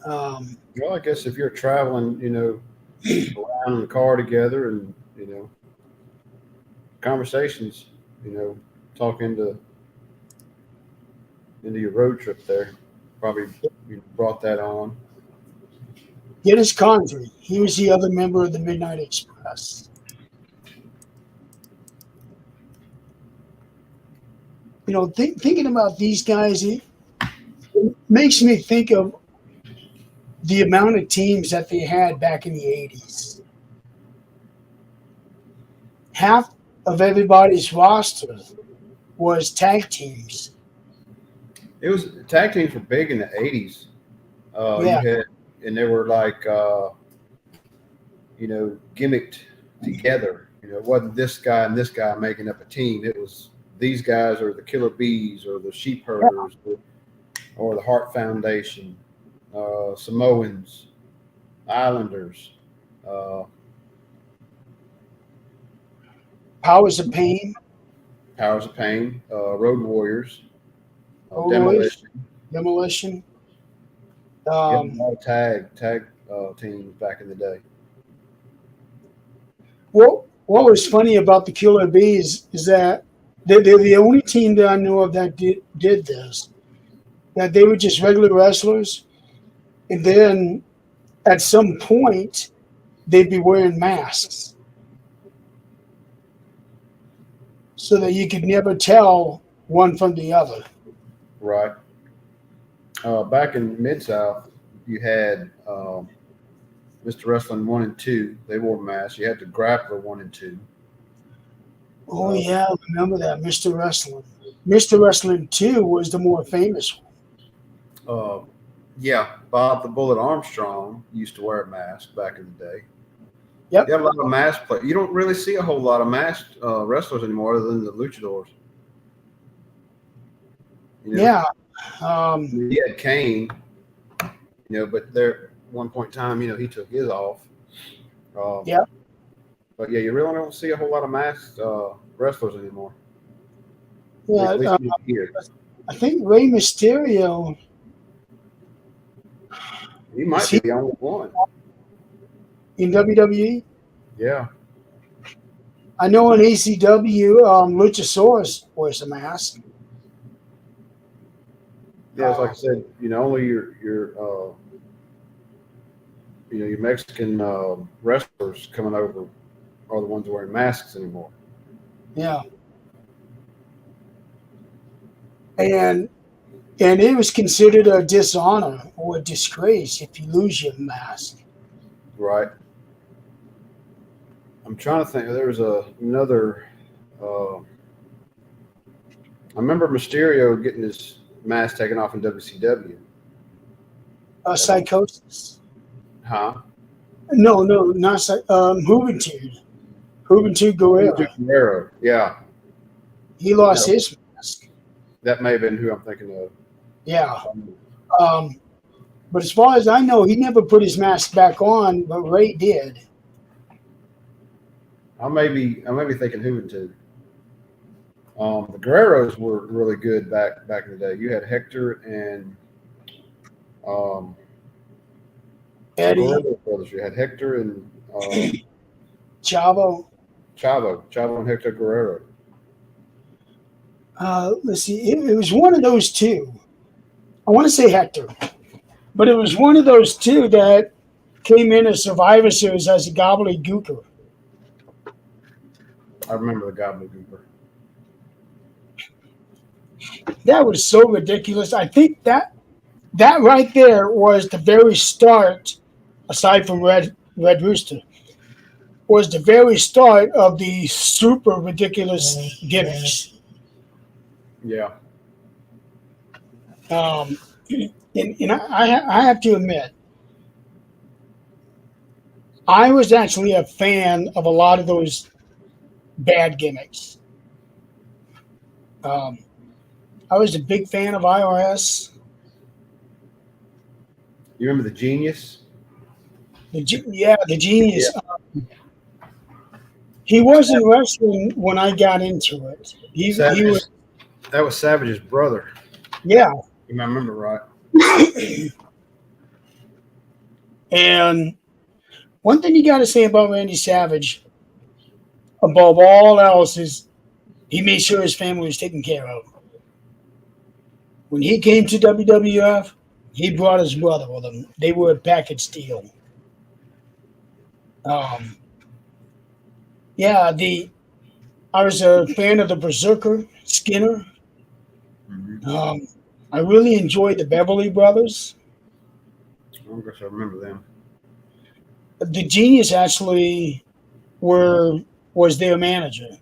S2: Well, I guess if you're traveling, around in the car together and, conversations, talking into your road trip there, probably brought that on.
S1: Dennis Condrey, he was the other member of the Midnight Express. Thinking about these guys, it makes me think of the amount of teams that they had back in the 80s. Half of everybody's roster was tag teams.
S2: It was tag teams were big in the 80s.
S1: Yeah.
S2: You had, and they were like, gimmicked together. It wasn't this guy and this guy making up a team. It was these guys or the Killer Bees or the Sheep Herders or the Hart Foundation, Samoans, Islanders.
S1: Powers of Pain.
S2: Road Warriors,
S1: Warriors.
S2: Demolition.
S1: Demolition.
S2: A lot of tag teams back in the day.
S1: What was funny about the Killer Bees is that they're the only team that I know of that did this. That they were just regular wrestlers, and then at some point they'd be wearing masks so that you could never tell one from the other.
S2: Right. Back in Mid-South, you had Mr. Wrestling 1 and 2. They wore masks. You had the Grappler 1 and 2.
S1: Oh, yeah, I remember that, Mr. Wrestling. Mr. Wrestling 2 was the more famous one.
S2: Yeah, Bob the Bullet Armstrong used to wear a mask back in the day.
S1: Yep.
S2: You have a lot of mask play. You don't really see a whole lot of masked wrestlers anymore other than the luchadors.
S1: Yeah.
S2: He had Kane, but there one point in time, he took his off.
S1: Yeah.
S2: But yeah, you really don't see a whole lot of masked wrestlers anymore.
S1: Yeah.
S2: At least here.
S1: I think Rey Mysterio.
S2: He might be the only one.
S1: In WWE?
S2: Yeah.
S1: I know in ECW, Luchasaurus wears a mask.
S2: Yeah, it's like I said, only your Mexican wrestlers coming over are the ones wearing masks anymore.
S1: Yeah. And it was considered a dishonor or a disgrace if you lose your mask.
S2: Right. I'm trying to think. There was another. I remember Mysterio getting his mask taken off in WCW.
S1: Psychosis.
S2: Huh?
S1: No, not Juventud. Juventud Guerrero.
S2: Guerrero. Yeah,
S1: He lost
S2: no,
S1: his mask.
S2: that may have been who I'm thinking of.
S1: Yeah. But as far as I know, he never put his mask back on, but Ray did.
S2: I may be thinking Juventud. The Guerreros were really good back in the day. You had Hector and the
S1: Eddie,
S2: Guerrero brothers. You had Hector and
S1: Chavo.
S2: Chavo and Hector Guerrero.
S1: Let's see. It was one of those two. I want to say Hector, but it was one of those two that came in as Survivor Series as a gobbledygooker.
S2: I remember the Gobbledygooker.
S1: That was so ridiculous. I think that right there was the very start, aside from Red Rooster, was the very start of the super ridiculous gimmicks.
S2: Yeah.
S1: And I have to admit, I was actually a fan of a lot of those bad gimmicks. I was a big fan of IRS.
S2: You remember the Genius?
S1: The Genius. Yeah. He wasn't wrestling when I got into it. He was.
S2: That was Savage's brother.
S1: Yeah.
S2: If I remember right.
S1: And one thing you got to say about Randy Savage, above all else, is he made sure his family was taken care of. When he came to WWF, he brought his brother with him. They were a package deal. I was a fan of the Berserker, Skinner. Mm-hmm. I really enjoyed the Beverly Brothers.
S2: I guess I remember them.
S1: The Genius actually was their manager.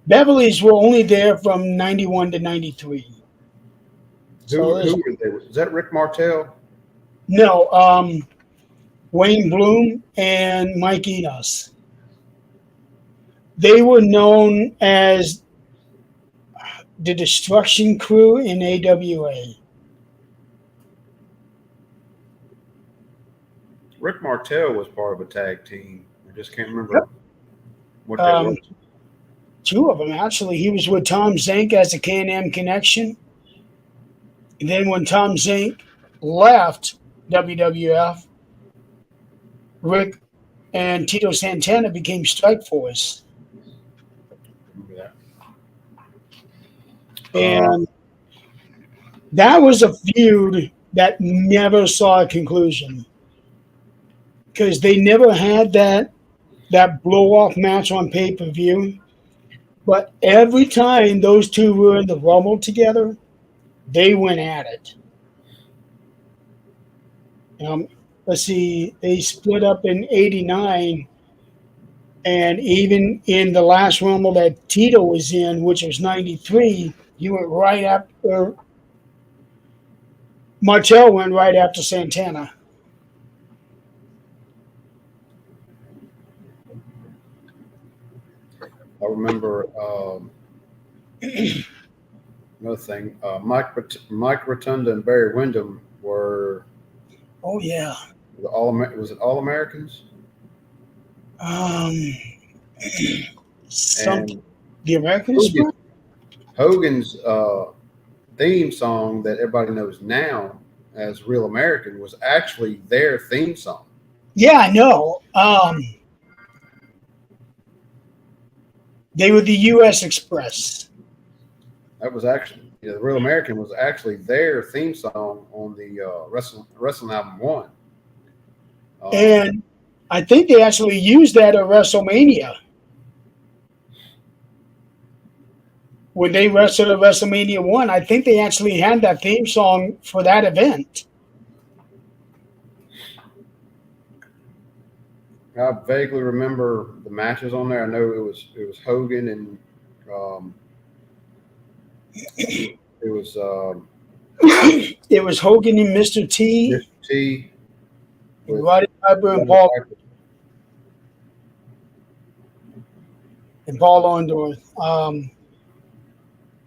S1: Beverly's were only there from 91 to 93.
S2: Who were they? Is that Rick Martel?
S1: No, Wayne Bloom and Mike Enos. They were known as the Destruction Crew in AWA.
S2: Rick Martel was part of a tag team. I just can't remember what that was.
S1: Two of them, actually. He was with Tom Zink as a K&M Connection. And then when Tom Zink left WWF, Rick and Tito Santana became Strike Force. And that was a feud that never saw a conclusion because they never had that blow-off match on pay-per-view. But every time those two were in the Rumble together, they went at it. Let's see, they split up in 89, and even in the last Rumble that Tito was in, which was 93, he went right after Martel went right after Santana.
S2: I remember another thing. Mike Rotunda and Barry Windham were.
S1: Oh yeah.
S2: Was it All Americans?
S1: The Americans.
S2: Hogan's theme song that everybody knows now as Real American was actually their theme song.
S1: Yeah, I know. They were the U.S. Express.
S2: That was actually, the Real American was actually their theme song on the Wrestling Album 1.
S1: And I think they actually used that at WrestleMania. When they wrestled at WrestleMania 1, I think they actually had that theme song for that event.
S2: I vaguely remember the matches on there. I know it was Hogan and it was
S1: Hogan and Mr. T.
S2: Mr. T.
S1: And Roddy Piper and Paul. and Paul Orndorff.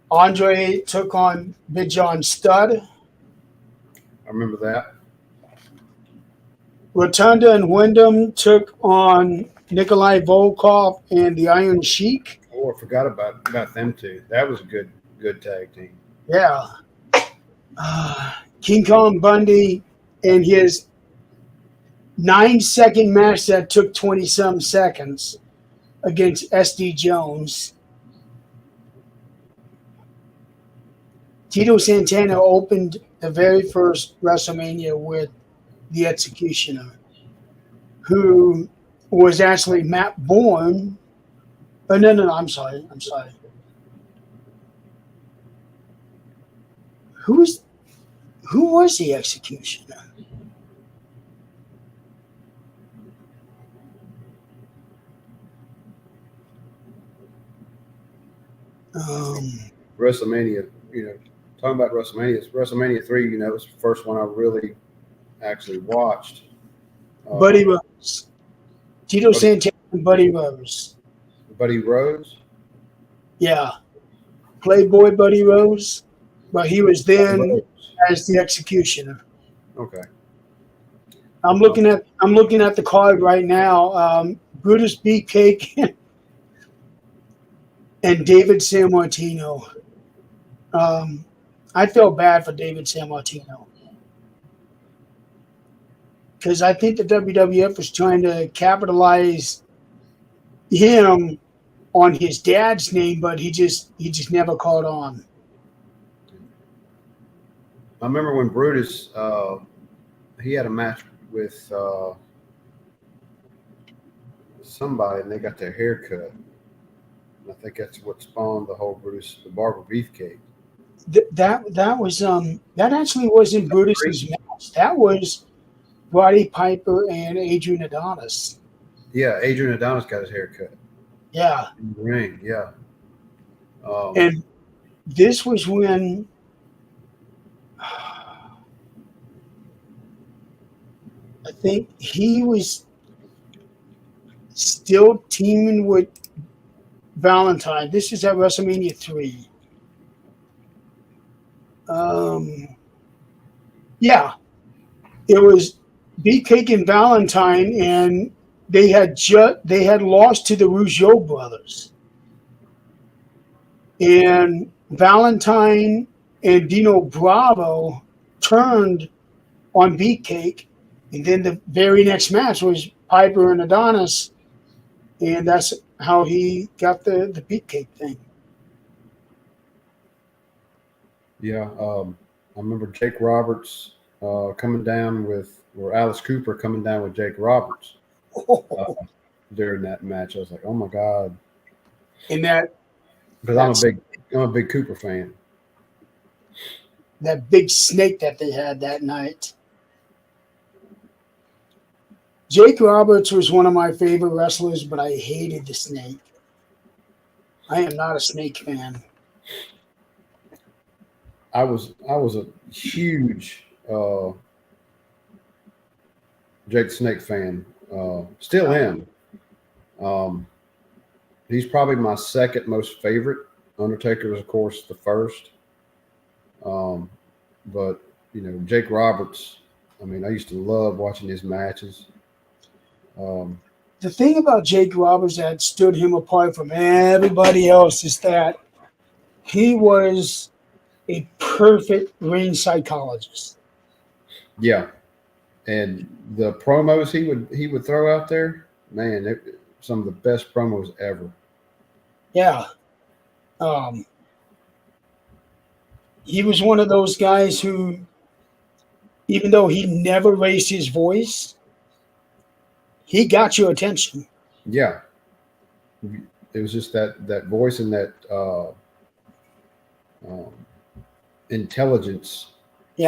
S1: Andre took on Big John Studd.
S2: I remember that.
S1: Rotunda and Wyndham took on Nikolai Volkov and the Iron Sheik.
S2: Oh, I forgot about them two. That was a good tag team.
S1: Yeah. King Kong Bundy and his 9-second match that took 20-some seconds against SD Jones. Tito Santana opened the very first WrestleMania with the Executioner, who was actually Matt Bourne. Oh, no, I'm sorry. Who was the Executioner?
S2: WrestleMania, talking about WrestleMania, WrestleMania 3, it was the first one I really actually watched.
S1: Buddy Rose. Tito Santana and Buddy Rose.
S2: Buddy Rose?
S1: Yeah. Playboy Buddy Rose. But he was then as the Executioner.
S2: Okay.
S1: I'm looking at the card right now. Brutus Beefcake and David Sammartino. I feel bad for David Sammartino because I think the WWF was trying to capitalize him on his dad's name, but he just never caught on.
S2: I remember when Brutus, he had a match with somebody, and they got their hair cut. And I think that's what spawned the whole the Barber Beefcake.
S1: That was that actually wasn't Brutus's match. That was Roddy Piper and Adrian Adonis.
S2: Yeah, Adrian Adonis got his hair cut.
S1: Yeah.
S2: In the ring, yeah.
S1: And this was when I think he was still teaming with Valentine. This is at WrestleMania 3. Yeah. It was Beefcake and Valentine, and they had lost to the Rougeau brothers. And Valentine and Dino Bravo turned on Beefcake, and then the very next match was Piper and Adonis, and that's how he got the Beefcake thing.
S2: Yeah, I remember Jake Roberts coming down with, or Alice Cooper coming down with Jake Roberts during that match. I was like, oh my God.
S1: And that,
S2: because I'm a big Cooper fan.
S1: That big snake that they had that night. Jake Roberts was one of my favorite wrestlers, but I hated the snake. I am not a snake fan.
S2: I was a huge Jake Snake fan. Still am. He's probably my second most favorite. Undertaker was, of course, the first. But Jake Roberts, I used to love watching his matches.
S1: The thing about Jake Roberts that stood him apart from everybody else is that he was a perfect ring psychologist.
S2: Yeah, and the promos he would throw out there, man, some of the best promos ever.
S1: Yeah. He was one of those guys who, even though he never raised his voice, he got your attention.
S2: Yeah. It was just that voice and that intelligence in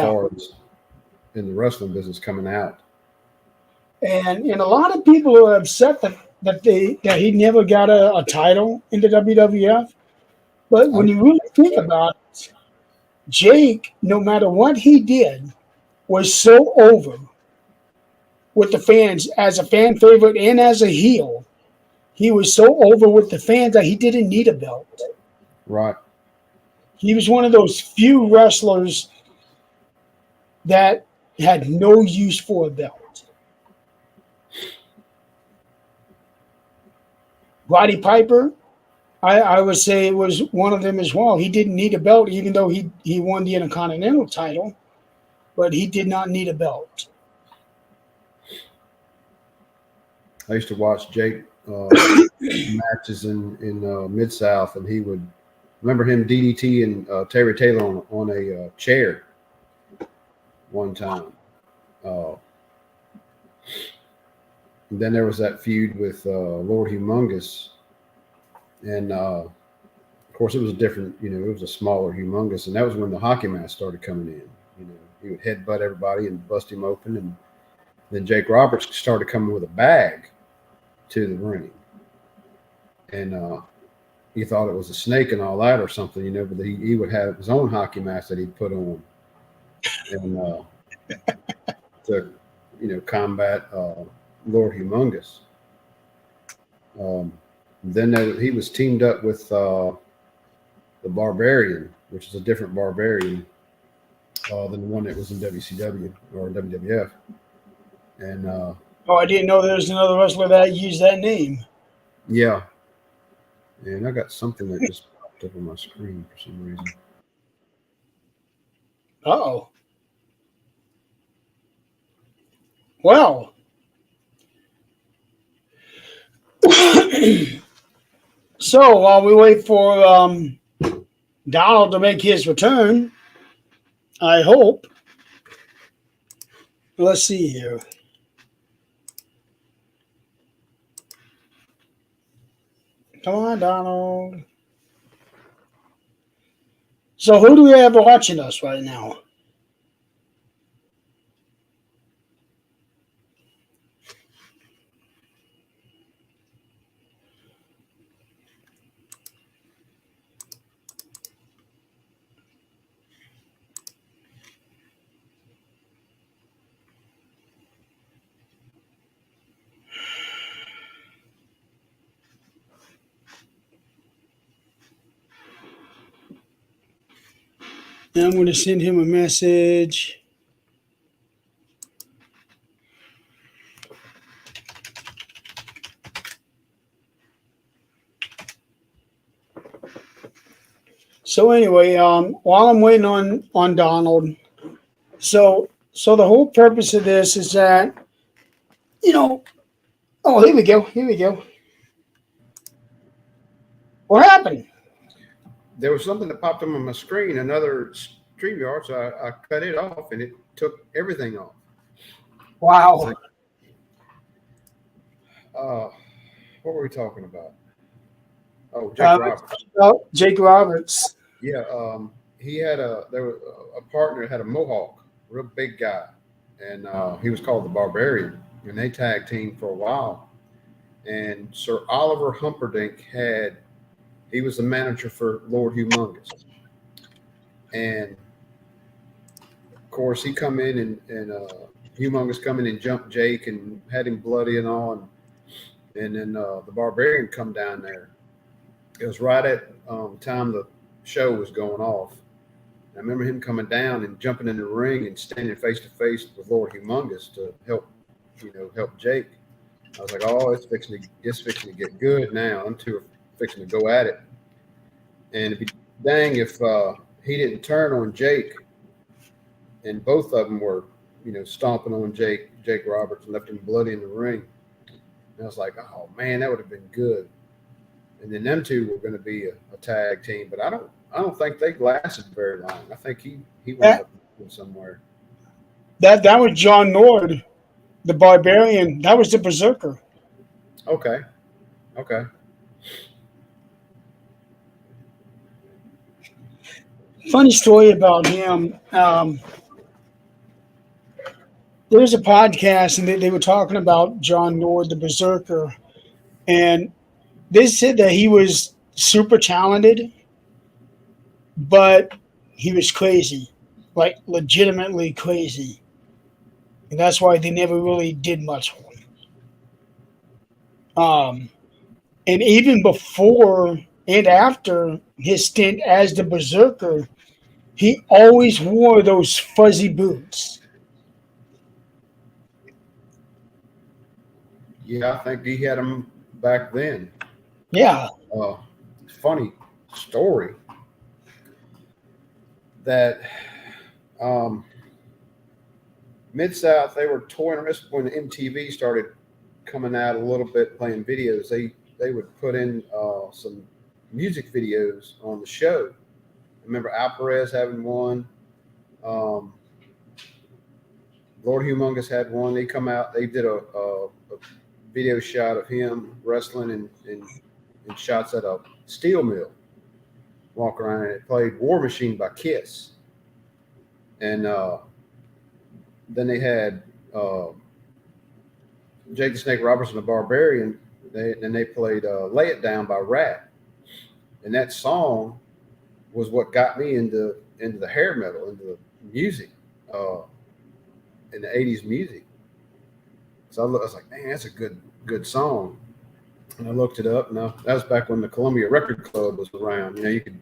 S2: the wrestling business coming out.
S1: And a lot of people are upset that he never got a title in the WWF. But when you really think about it, Jake, no matter what he did, was so over with the fans as a fan favorite and as a heel he was so over with the fans that he didn't need a belt.
S2: Right.
S1: He was one of those few wrestlers that had no use for a belt. Roddy Piper, I would say it was one of them as well. He didn't need a belt, even though he won the Intercontinental title, but he did not need a belt.
S2: I used to watch Jake matches in Mid-South, and he would remember him DDT and Terry Taylor on a chair one time. And then there was that feud with Lord Humongous, and of course it was a different, it was a smaller Humongous, and that was when the hockey mask started coming in. He would headbutt everybody and bust him open, and then Jake Roberts started coming with a bag to the ring, and he thought it was a snake and all that or something, but he would have his own hockey mask that he'd put on, and to combat Lord Humongous. Then he was teamed up with the Barbarian, which is a different Barbarian than the one that was in WCW or WWF. And
S1: I didn't know there was another wrestler that used that name.
S2: yeah, and I got something that just popped up on my screen for some reason.
S1: Uh-oh. Well. So while we wait for Donald to make his return, I hope. Let's see here. Come on, Donald. So who do we have watching us right now? And I'm going to send him a message. So anyway, while I'm waiting on Donald, so the whole purpose of this is that, oh, here we go. What happened?
S2: There was something that popped up on my screen, another StreamYard, so I cut it off, and it took everything off.
S1: Wow.
S2: What were we talking about? Oh, Jake Roberts.
S1: Jake Roberts.
S2: Yeah, there was a partner that had a mohawk, real big guy, and he was called the Barbarian, and they tag teamed for a while. And Sir Oliver Humperdinck he was the manager for Lord Humongous, and of course he come in and Humongous come in and jumped Jake and had him bloody and all, and then the Barbarian come down there. It was right at time the show was going off. I remember him coming down and jumping in the ring and standing face to face with Lord Humongous to help Jake. I was like, oh, it's fixing to get good now. Them two are fixing to go at it. And if he didn't turn on Jake, and both of them were, stomping on Jake Roberts and left him bloody in the ring. And I was like, oh man, that would have been good. And then them two were going to be a tag team, but I don't think they lasted very long. I think he went up somewhere.
S1: That was John Nord, the Barbarian. That was the Berserker.
S2: Okay.
S1: Funny story about him. There's a podcast, and they were talking about John Nord, the Berserker, and they said that he was super talented, but he was crazy, like legitimately crazy. And that's why they never really did much for him. And even before and after his stint as the Berserker, he always wore those fuzzy boots.
S2: Yeah, I think he had them back then.
S1: Yeah.
S2: Uh, Funny story that Mid South, they were touring this when MTV started coming out a little bit, playing videos. They would put in some music videos on the show. I remember Al Perez having one. Lord Humongous had one. They come out. They did a video shot of him wrestling and shots at a steel mill. Walk around, and it played War Machine by Kiss. And then they had Jake the Snake Robertson, the Barbarian. They played Lay It Down by Rat. And that song was what got me into the hair metal, into the music, in the 80s music. So I was like, man, that's a good song. And I looked it up. Now that was back when the Columbia Record Club was around. You know, you could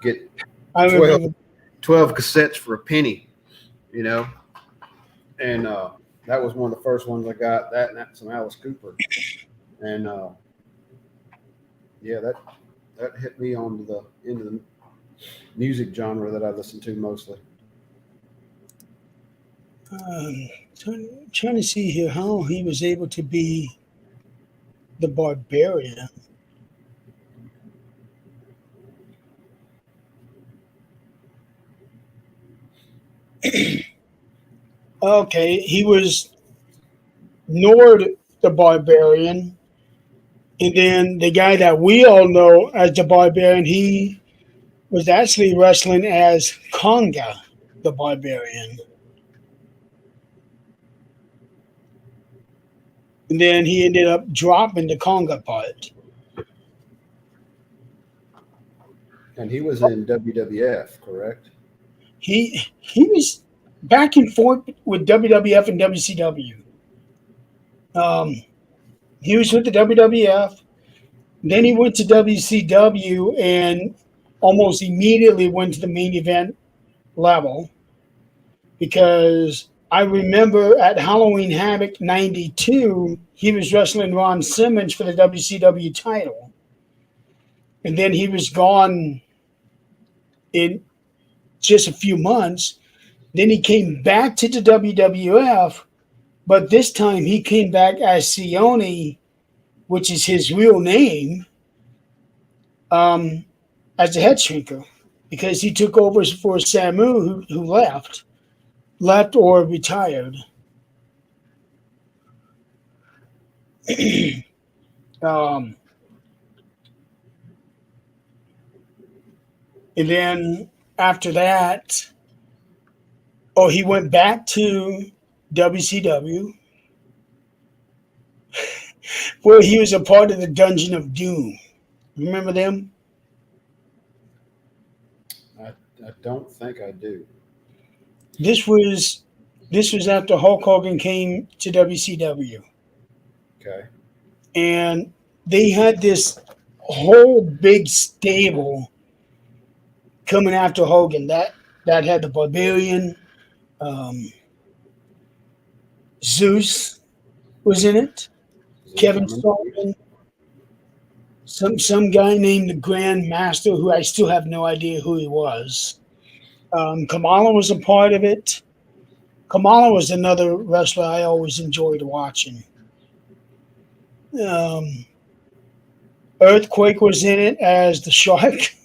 S2: get 12 cassettes for a penny, you know. And that was one of the first ones I got. That and some Alice Cooper. And yeah, that hit me into the music genre that I listen to mostly.
S1: Trying to see here how he was able to be the Barbarian. Okay, he was Nord the Barbarian, and then the guy that we all know as the Barbarian, he was actually wrestling as Conga the Barbarian. And then he ended up dropping the Conga part.
S2: And he was in WWF, correct?
S1: He was back and forth with WWF and WCW. He was with the WWF. Then he went to WCW and almost immediately went to the main event level, because I remember at Halloween Havoc 92, he was wrestling Ron Simmons for the WCW title. And then he was gone in just a few months. Then he came back to the WWF, but this time he came back as Sione, which is his real name, as a head shrinker, because he took over for Samu, who left or retired. And then after that, he went back to WCW, where he was a part of the Dungeon of Doom. Remember them?
S2: I don't think I do.
S1: This was after Hulk Hogan came to WCW.
S2: Okay.
S1: And they had this whole big stable coming after Hogan. That had the Barbarian, Zeus was in it, Kevin Sullivan, some guy named the Grand Master, who I still have no idea who he was. Kamala was a part of it. Kamala was another wrestler I always enjoyed watching. Earthquake was in it as the Shark.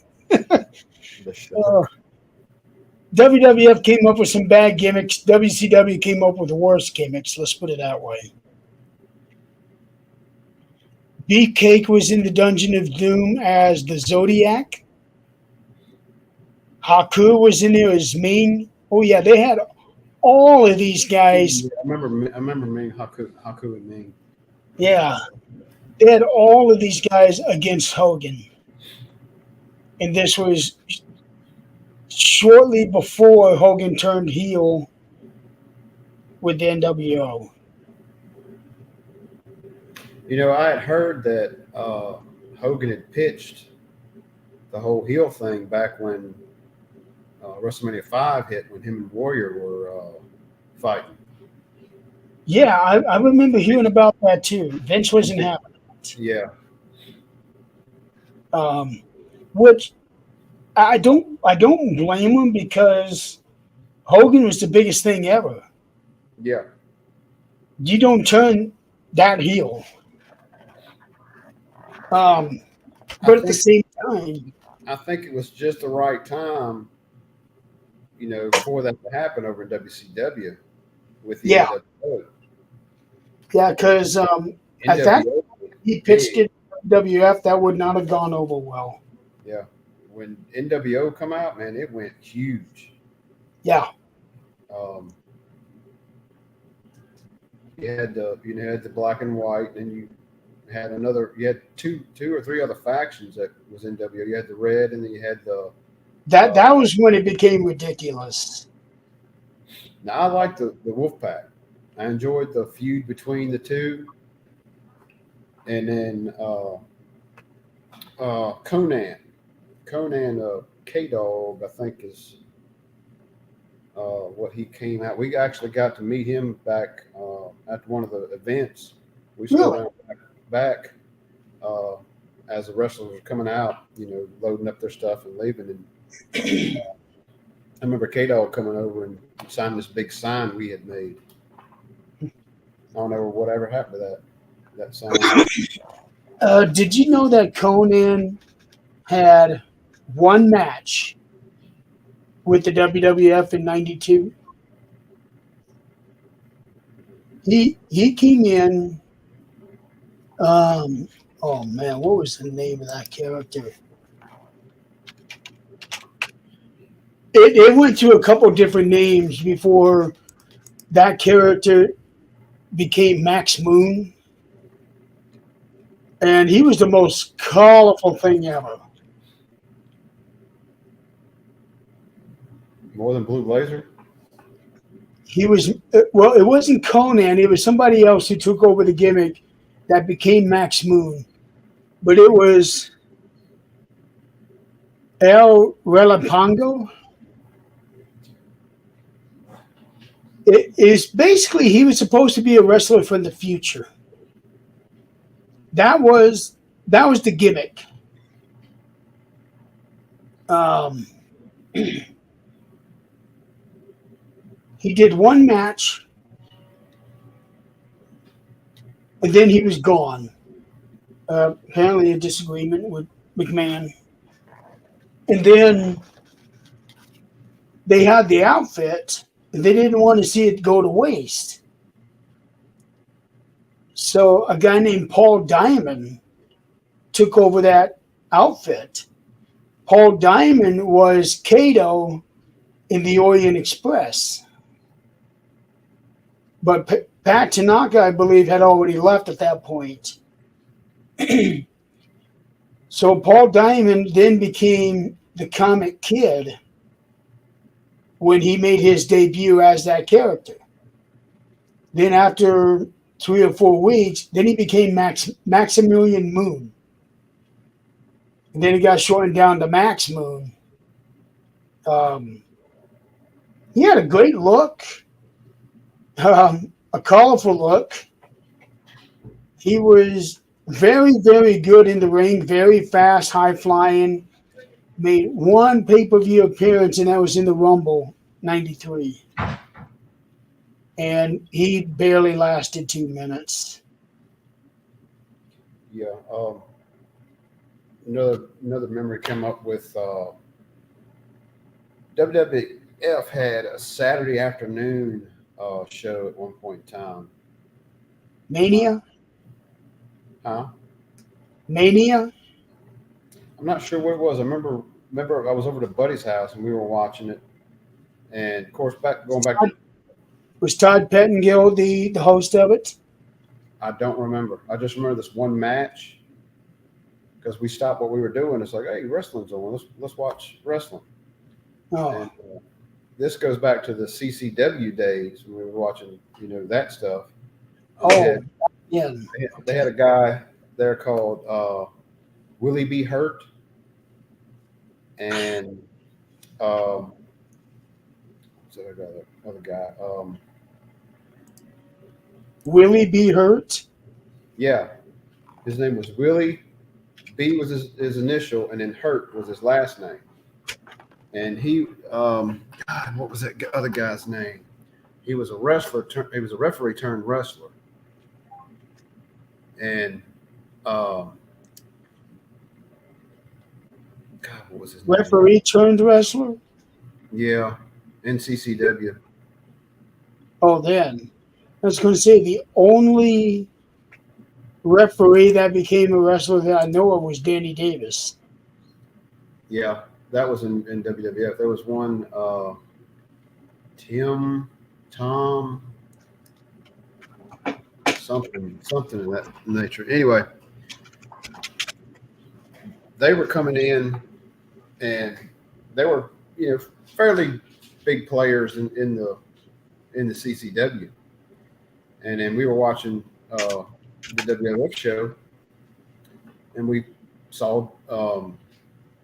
S1: WWF came up with some bad gimmicks. WCW came up with the worst gimmicks. Let's put it that way. Beefcake was in the Dungeon of Doom as the Zodiac. Haku was in there as Ming. Oh yeah, they had all of these guys.
S2: Yeah, I remember Ming, Haku and Ming.
S1: Yeah, they had all of these guys against Hogan, and this was shortly before Hogan turned heel with the NWO.
S2: You know, I had heard that Hogan had pitched the whole heel thing back when WrestleMania 5 hit, when him and Warrior were fighting.
S1: Yeah, I remember hearing about that too. Vince wasn't having it.
S2: Yeah.
S1: Which I don't blame him, because Hogan was the biggest thing ever.
S2: Yeah.
S1: You don't turn that heel. But at the same time,
S2: I think it was just the right time, for that to happen over in WCW with the
S1: Yeah.
S2: NWO.
S1: yeah, because at that
S2: NWO,
S1: he pitched it WF, that would not have gone over well.
S2: yeah. When NWO come out, man, it went huge.
S1: Yeah,
S2: You had the black and white, and you had two or three other factions that was NWO. You had the red, and then you had the.
S1: that was when it became ridiculous.
S2: Now I like the Wolfpack. I enjoyed the feud between the two, and then Conan, K-Dog, I think is what he came out. We actually got to meet him back at one of the events. We stood
S1: Really?
S2: around back as the wrestlers were coming out, loading up their stuff and leaving. And I remember K-Dog coming over and signing this big sign we had made. I don't know whatever happened to that sign.
S1: Did you know that Conan had one match with the WWF in '92? He came in. Oh man, what was the name of that character? It went through a couple different names before that character became Max Moon. And he was the most colorful thing ever.
S2: More than Blue Blazer?
S1: He was, well, it wasn't Conan. It was somebody else who took over the gimmick that became Max Moon. But it was El Relapongo. It is basically, he was supposed to be a wrestler from the future. That was the gimmick. He did one match, and then he was gone. Apparently a disagreement with McMahon. And then they had the outfit, and they didn't want to see it go to waste. So a guy named Paul Diamond took over that outfit. Paul Diamond was Kato in the Orient Express. But Pat Tanaka, I believe, had already left at that point. So Paul Diamond then became the Comic Kid when he made his debut as that character. Then after 3 or 4 weeks, then he became Maximilian Moon. And then he got shortened down to Max Moon. He had a great look, a colorful look. He was very, very good in the ring, very fast, high flying. Made one pay-per-view appearance, and that was in the Rumble '93. And he barely lasted 2 minutes.
S2: Yeah. Another memory came up with WWF had a Saturday afternoon show at one point in time.
S1: Mania?
S2: Huh?
S1: Mania?
S2: I'm not sure what it was. I remember I was over to Buddy's house and we were watching it. And of course, going back to,
S1: Was Todd Pettengill the host of it?
S2: I don't remember. I just remember this one match because we stopped what we were doing. It's like, hey, wrestling's on. Let's watch wrestling.
S1: Oh,
S2: And this goes back to the CCW days when we were watching, that stuff.
S1: yeah.
S2: They had a guy there called Willie B. Hurt, and what's that other guy?
S1: Willie B. Hurt.
S2: Yeah, his name was Willie. B was his initial, and then Hurt was his last name. And he, God, what was that other guy's name? He was a wrestler. He was a referee turned wrestler. And God, what was his name?
S1: Referee turned wrestler.
S2: Yeah, NCCW.
S1: Oh, then I was going to say the only referee that became a wrestler that I know of was Danny Davis.
S2: Yeah, that was in WWF. There was one, Tom, something in that nature. Anyway, they were coming in, and they were, fairly big players in the CCW. And then we were watching the WWF show, and we saw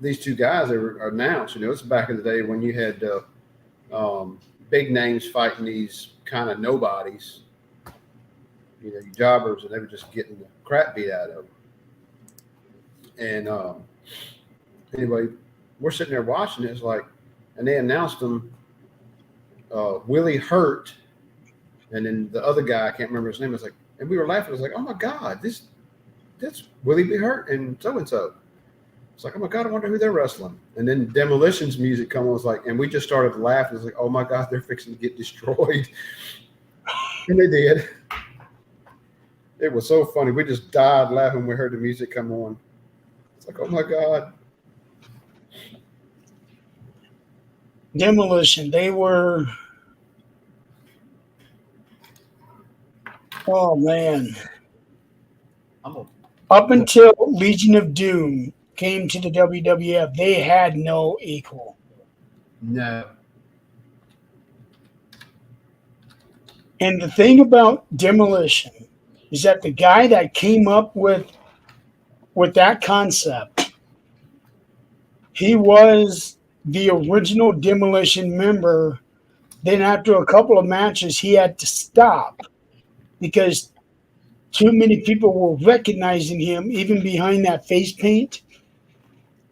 S2: these two guys that were announced. It's back in the day when you had big names fighting these kind of nobodies, you jobbers, and they were just getting the crap beat out of them. And anyway, we're sitting there watching it. It's like, and they announced them, Willie Hurt, and then the other guy, I can't remember his name. Was like, and we were laughing. I was like, oh my God, that's Willie B. Hurt and so and so. It's like, oh my God, I wonder who they're wrestling. And then Demolition's music come on, was like, and we just started laughing. It's like, oh my God, they're fixing to get destroyed. And they did. It was so funny. We just died laughing when we heard the music come on. It's like, oh my God.
S1: Demolition. They were. Oh man. Up until Legion of Doom came to the WWF, they had no equal.
S3: No.
S1: And the thing about Demolition is that the guy that came up with that concept, he was the original Demolition member. Then after a couple of matches, he had to stop because too many people were recognizing him, even behind that face paint,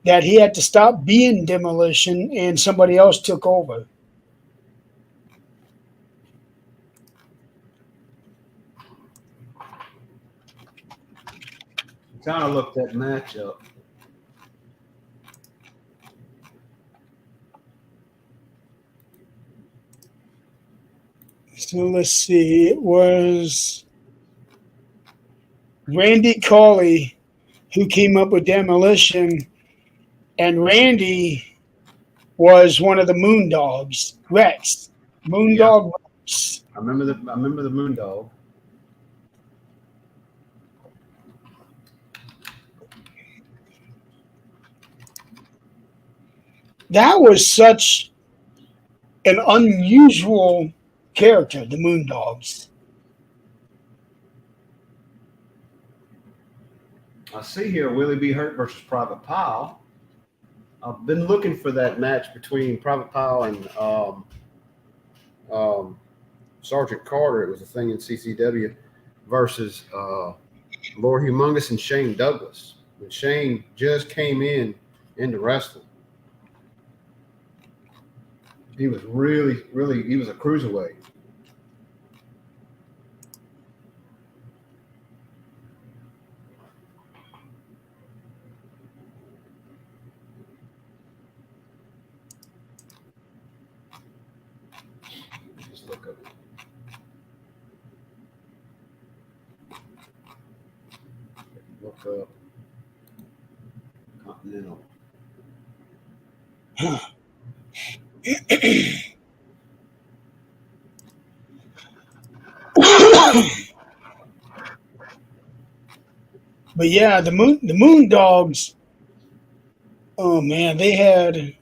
S1: that he had to stop being Demolition and somebody else took over.
S3: Kind of looked that match up.
S1: So let's see. It was Randy Cawley who came up with Demolition, and Randy was one of the Moondogs, Rex. Moondog Rex.
S3: I remember the Moondog.
S1: That was such an unusual character, the Moondogs.
S3: I see here Willie B. Hurt versus Private Pile. I've been looking for that
S2: Match between Private Pile and Sergeant Carter. It was a thing in CCW versus Lord Humongous and Shane Douglas. When Shane just came into wrestling. He was really, he was a cruiserweight. Just look up. Look up Continental.
S1: But yeah, the Moondogs. Oh man, they had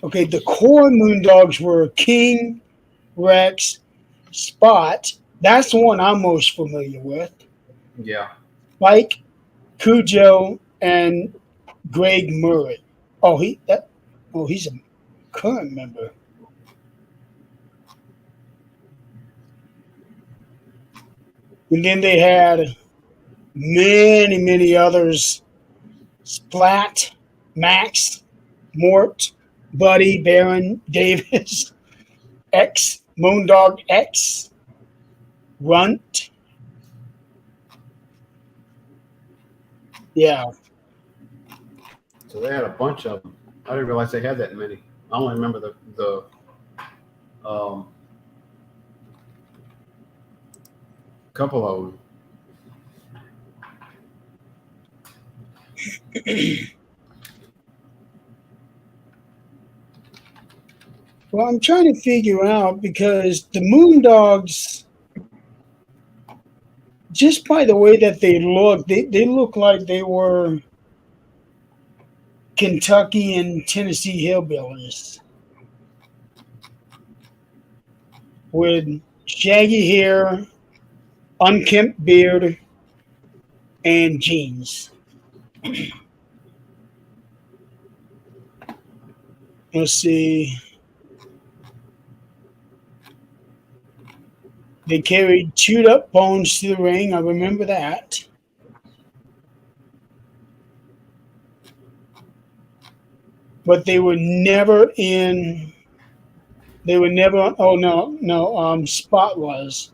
S1: the core Moondogs were King, Rex, Spot. That's the one I'm most familiar with.
S2: Yeah.
S1: Spike, Cujo, and Greg Murray. He's a current member. And then they had many others: Splat, Max, Mort, Buddy, Baron, Davis, X, Moondog X, Runt. Yeah.
S2: So they had a bunch of them. I didn't realize they had that many. I only remember the couple of them.
S1: Well, I'm trying to figure out because the Moondogs, just by the way that they look like they were Kentucky and Tennessee hillbillies with shaggy hair, unkempt beard, and jeans. Let's see. They carried chewed up bones to the ring. I remember that. But they were never in. They were never. Oh no. Spot was.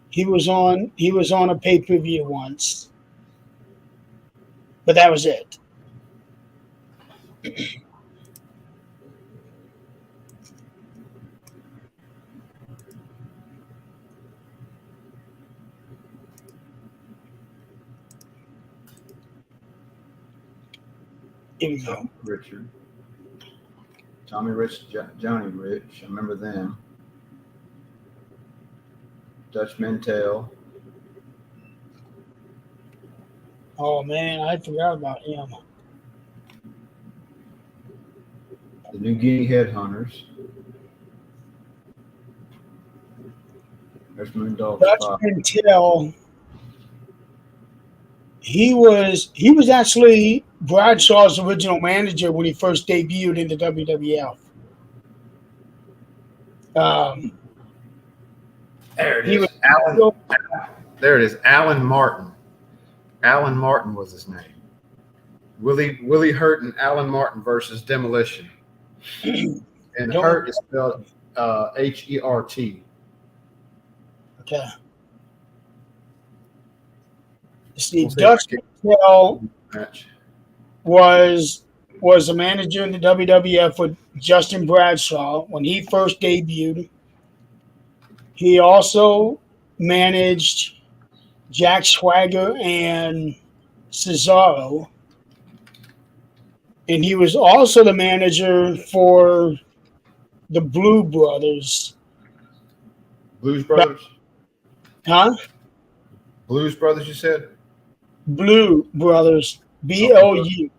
S1: He was on. He was on a pay-per-view once. But that was it. Here we go.
S3: Richard. Tommy Rich, Johnny Rich. I remember them. Dutch Mantel.
S1: Oh man, I forgot about him.
S3: The New Guinea Headhunters. There's Moondog
S1: Dutch
S3: Spot.
S1: Mantel. He was actually Bradshaw's original manager when he first debuted in the WWF.
S2: There it
S1: He
S2: is.
S1: was-
S2: Alan. There it is. Alan Martin. Alan Martin was his name. Willie Hurt and Alan Martin versus Demolition. And Hurt is spelled Hert.
S1: Okay. See, Dutch Mantel
S2: Match.
S1: was a manager in the WWF with Justin Bradshaw when he first debuted. He also managed Jack Swagger and Cesaro. And he was also the manager for the Blue Brothers.
S2: Blues Brothers.
S1: Huh?
S2: Blues Brothers, you said?
S1: Blue Brothers. BLU.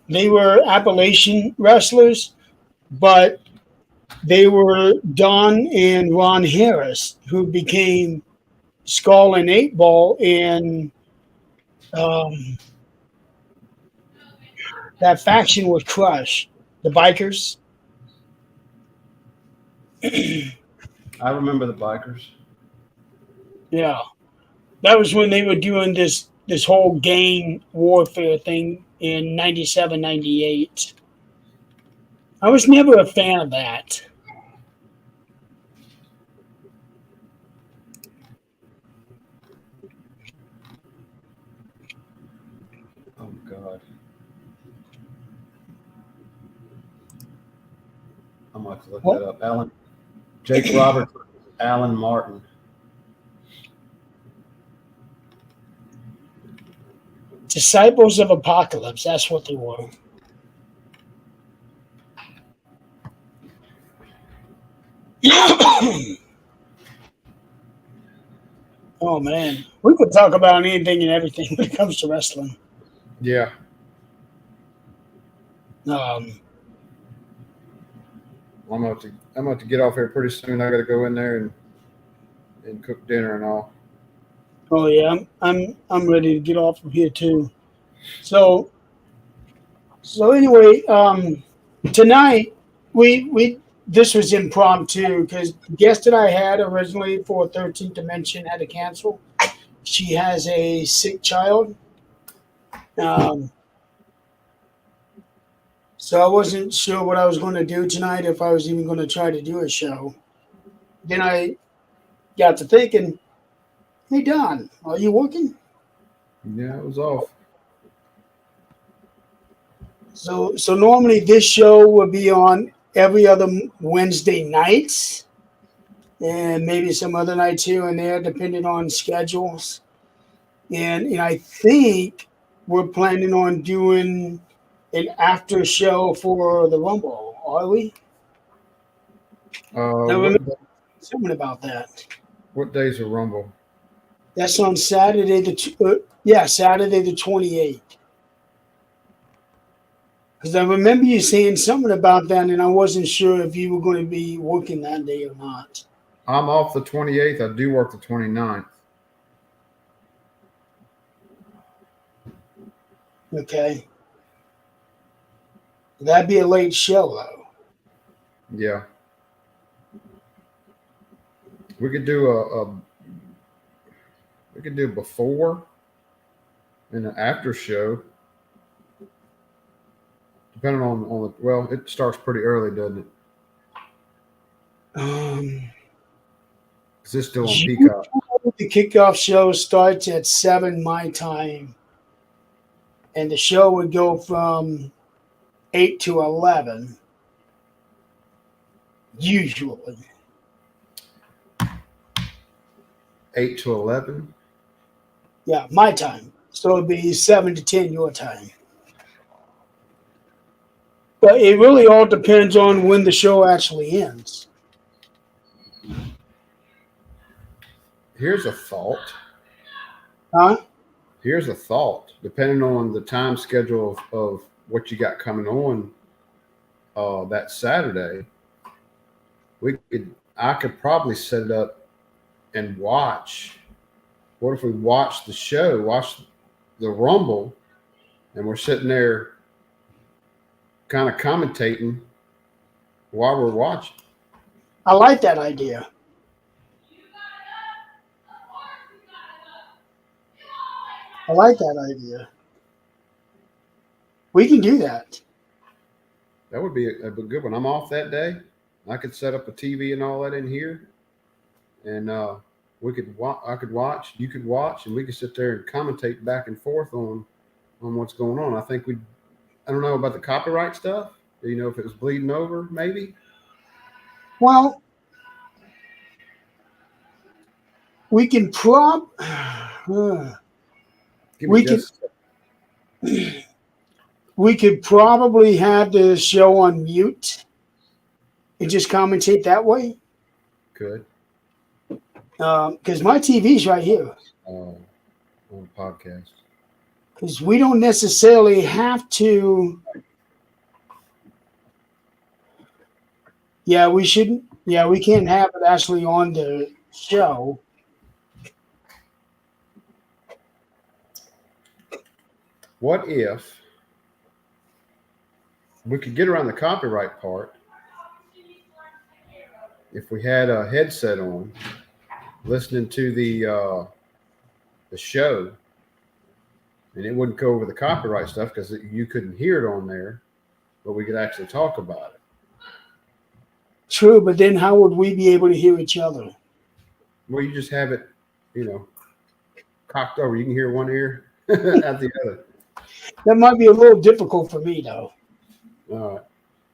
S1: They were Appalachian wrestlers, but they were Don and Ron Harris, who became Skull and 8 Ball in that faction with Crush, the bikers.
S3: I remember the Bikers.
S1: Yeah. That was when they were doing this whole gang warfare thing in 97, 98. I was never a fan of that.
S3: Oh God. I'm gonna have to look that up. Jake Roberts, Alan Martin.
S1: Disciples of Apocalypse, that's what they were. Oh man, we could talk about anything and everything when it comes to wrestling.
S2: Yeah.
S1: Um,
S2: I'm about to get off here pretty soon. I got to go in there and cook dinner and all.
S1: Oh yeah, I'm ready to get off from here too. So anyway, tonight we this was impromptu because the guest that I had originally for 13th Dimension had to cancel. She has a sick child. Um, so I wasn't sure what I was going to do tonight, if I was even going to try to do a show. Then I got to thinking, hey Don, are you working?
S2: Yeah, it was off.
S1: So normally this show would be on every other Wednesday nights, and maybe some other nights here and there, depending on schedules. And I think we're planning on doing an after show for the Rumble, are we? I remember
S2: What
S1: something about that.
S2: what days are Rumble?
S1: That's on Saturday Saturday the 28th. Because I remember you saying something about that, and I wasn't sure if you were going to be working that day or not.
S2: I'm off the 28th. I do work the 29th.
S1: Okay. That'd be a late show, though.
S2: Yeah. We could do we could do before and an after show. Depending on the well, it starts pretty early, doesn't it? Because it's still on Peacock.
S1: The kickoff show starts at 7 my time, and the show would go from 8 to 11, usually.
S2: 8 to 11.
S1: Yeah, my time. So it'd be 7 to 10 your time. But it really all depends on when the show actually ends.
S2: Here's a thought.
S1: Huh?
S2: Here's a thought. Depending on the time schedule of what you got coming on that Saturday, I could probably set it up and watch. What if we watch the show, watch the Rumble, and we're sitting there kind of commentating while we're watching?
S1: I like that idea. I like that idea. We can do that.
S2: That would be a good one. I'm off that day. I could set up a TV and all that in here, and we could I could watch, you could watch, and we could sit there and commentate back and forth on what's going on. I don't know about the copyright stuff. You know, if it was bleeding over, maybe.
S1: Well, we can we could probably have the show on mute and just commentate that way.
S2: Could.
S1: Because my TV's right here.
S2: On a podcast.
S1: Because we don't necessarily have to. Yeah, we shouldn't. Yeah, we can't have it actually on the show.
S2: What if we could get around the copyright part if we had a headset on, listening to the show, and it wouldn't go over the copyright stuff because you couldn't hear it on there, but we could actually talk about it.
S1: True, but then how would we be able to hear each other?
S2: Well, you just have it, cocked over. You can hear one ear out the other.
S1: That might be a little difficult for me, though.
S2: All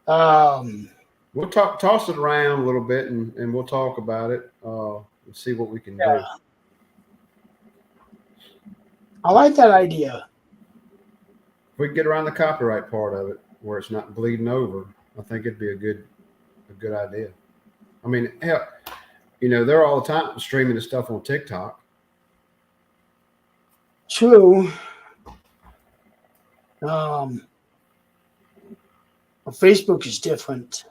S2: right. We'll toss it around a little bit, and we'll talk about it and see what we can do.
S1: I like that idea.
S2: If we can get around the copyright part of it, where it's not bleeding over, I think it'd be a good idea. I mean, hell, they're all the time streaming the stuff on TikTok.
S1: True. Facebook is different.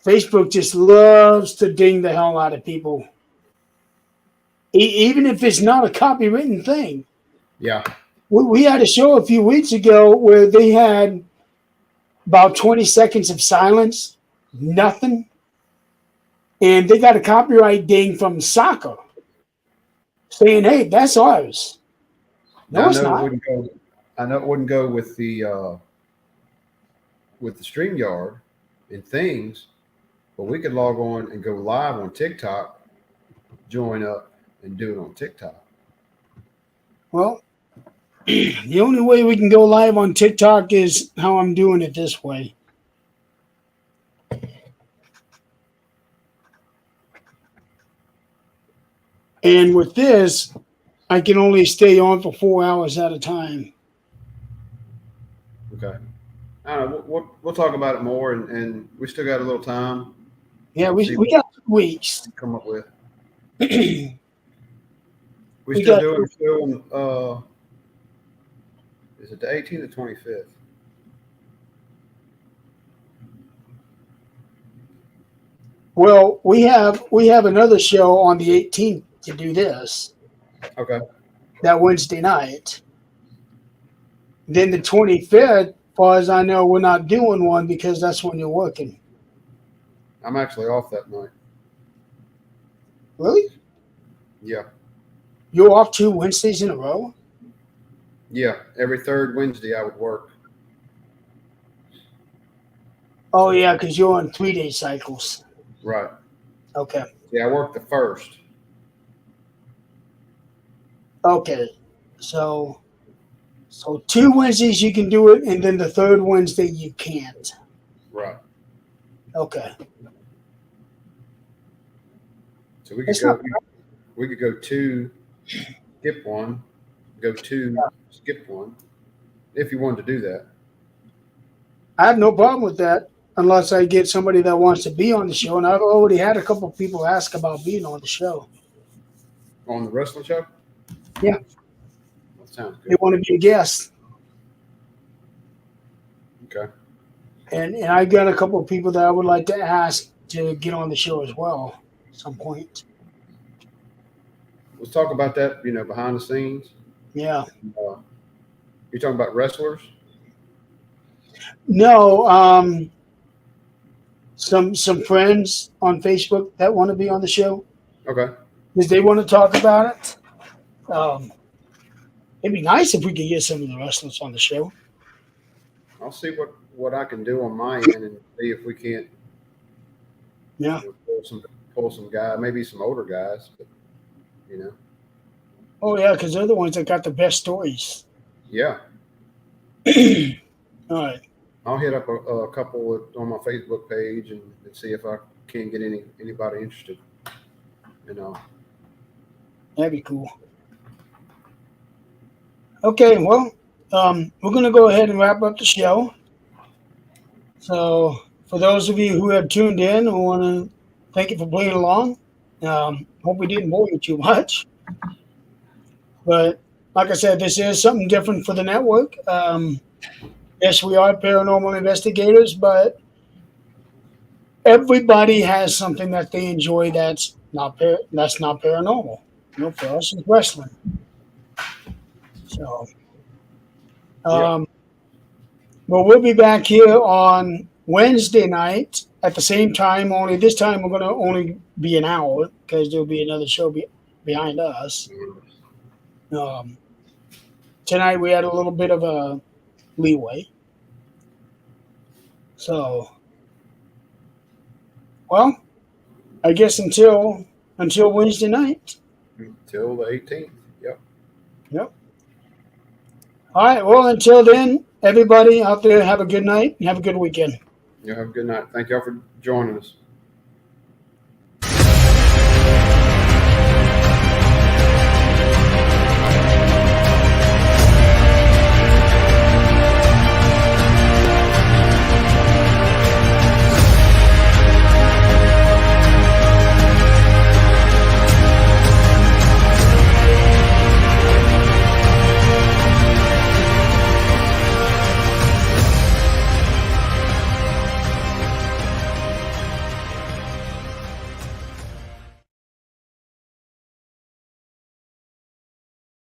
S1: Facebook just loves to ding the hell out of people. even if it's not a copywritten thing.
S2: Yeah.
S1: We had a show a few weeks ago where they had about 20 seconds of silence, nothing, and they got a copyright ding from soccer saying, "Hey, that's ours." No,
S2: Now,
S1: it's not.
S2: I know it wouldn't go with the StreamYard and things, but we could log on and go live on TikTok, join up, and do it on TikTok.
S1: Well, the only way we can go live on TikTok is how I'm doing it this way. And with this, I can only stay on for 4 hours at a time.
S2: Okay. I don't know. We'll talk about it more, and we still got a little time
S1: Yeah,
S2: See
S1: we got 2 weeks.
S2: to come up with.
S1: We
S2: We still
S1: got-
S2: doing a show on, is it the 18th or 25th?
S1: Well, we have another show on the 18th to do this,
S2: Okay.
S1: that Wednesday night. Then the 25th, as far as I know, we're not doing one because that's when you're working.
S2: I'm actually off that night.
S1: Really?
S2: Yeah.
S1: You're off 2 Wednesdays in a row?
S2: Yeah. Every third Wednesday I would work.
S1: Oh, yeah, because you're on 3-day cycles.
S2: Right.
S1: Okay.
S2: Yeah, I work the first.
S1: Okay. So 2 Wednesdays you can do it, and then the third Wednesday you can't.
S2: Right.
S1: Okay.
S2: So we could
S1: It's
S2: go.
S1: not-
S2: We could go 2, skip 1, go 2, skip 1, if you wanted to do that.
S1: I have no problem with that unless I get somebody that wants to be on the show. And I've already had a couple of people ask about being on the show.
S2: On the wrestling show?
S1: Yeah.
S2: That sounds
S1: They
S2: good.
S1: want to be a guest.
S2: Okay.
S1: And I got a couple of people that I would like to ask to get on the show as well at some point.
S2: Let's talk about that, behind the scenes.
S1: Yeah.
S2: You're talking about wrestlers?
S1: No, some friends on Facebook that want to be on the show
S2: Okay.
S1: because they want to talk about it. It'd be nice if we could get some of the wrestlers on the show.
S2: I'll see what I can do on my end and see if we can't
S1: Yeah.
S2: pull some guys, maybe some older guys, but
S1: Oh yeah, because they're the ones that got the best stories.
S2: yeah.
S1: All right.
S2: I'll hit up a couple on my Facebook page and see if I can get anybody interested.
S1: That'd be cool. Okay, well, we're going to go ahead and wrap up the show. So, for those of you who have tuned in, I want to thank you for playing along. Hope we didn't bore you too much. But, like I said, this is something different for the network. Yes, we are paranormal investigators, but everybody has something that they enjoy that's not paranormal. For us, it's wrestling. So, but we'll be back here on Wednesday night at the same time. Only this time we're going to only be an hour because there'll be another show behind us. Tonight we had a little bit of a leeway. So, well, I guess until Wednesday night.
S2: Till the 18th. Yep.
S1: All right. Well, until then, everybody out there, have a good night and have a good weekend.
S2: You have a good night. Thank y'all for joining us.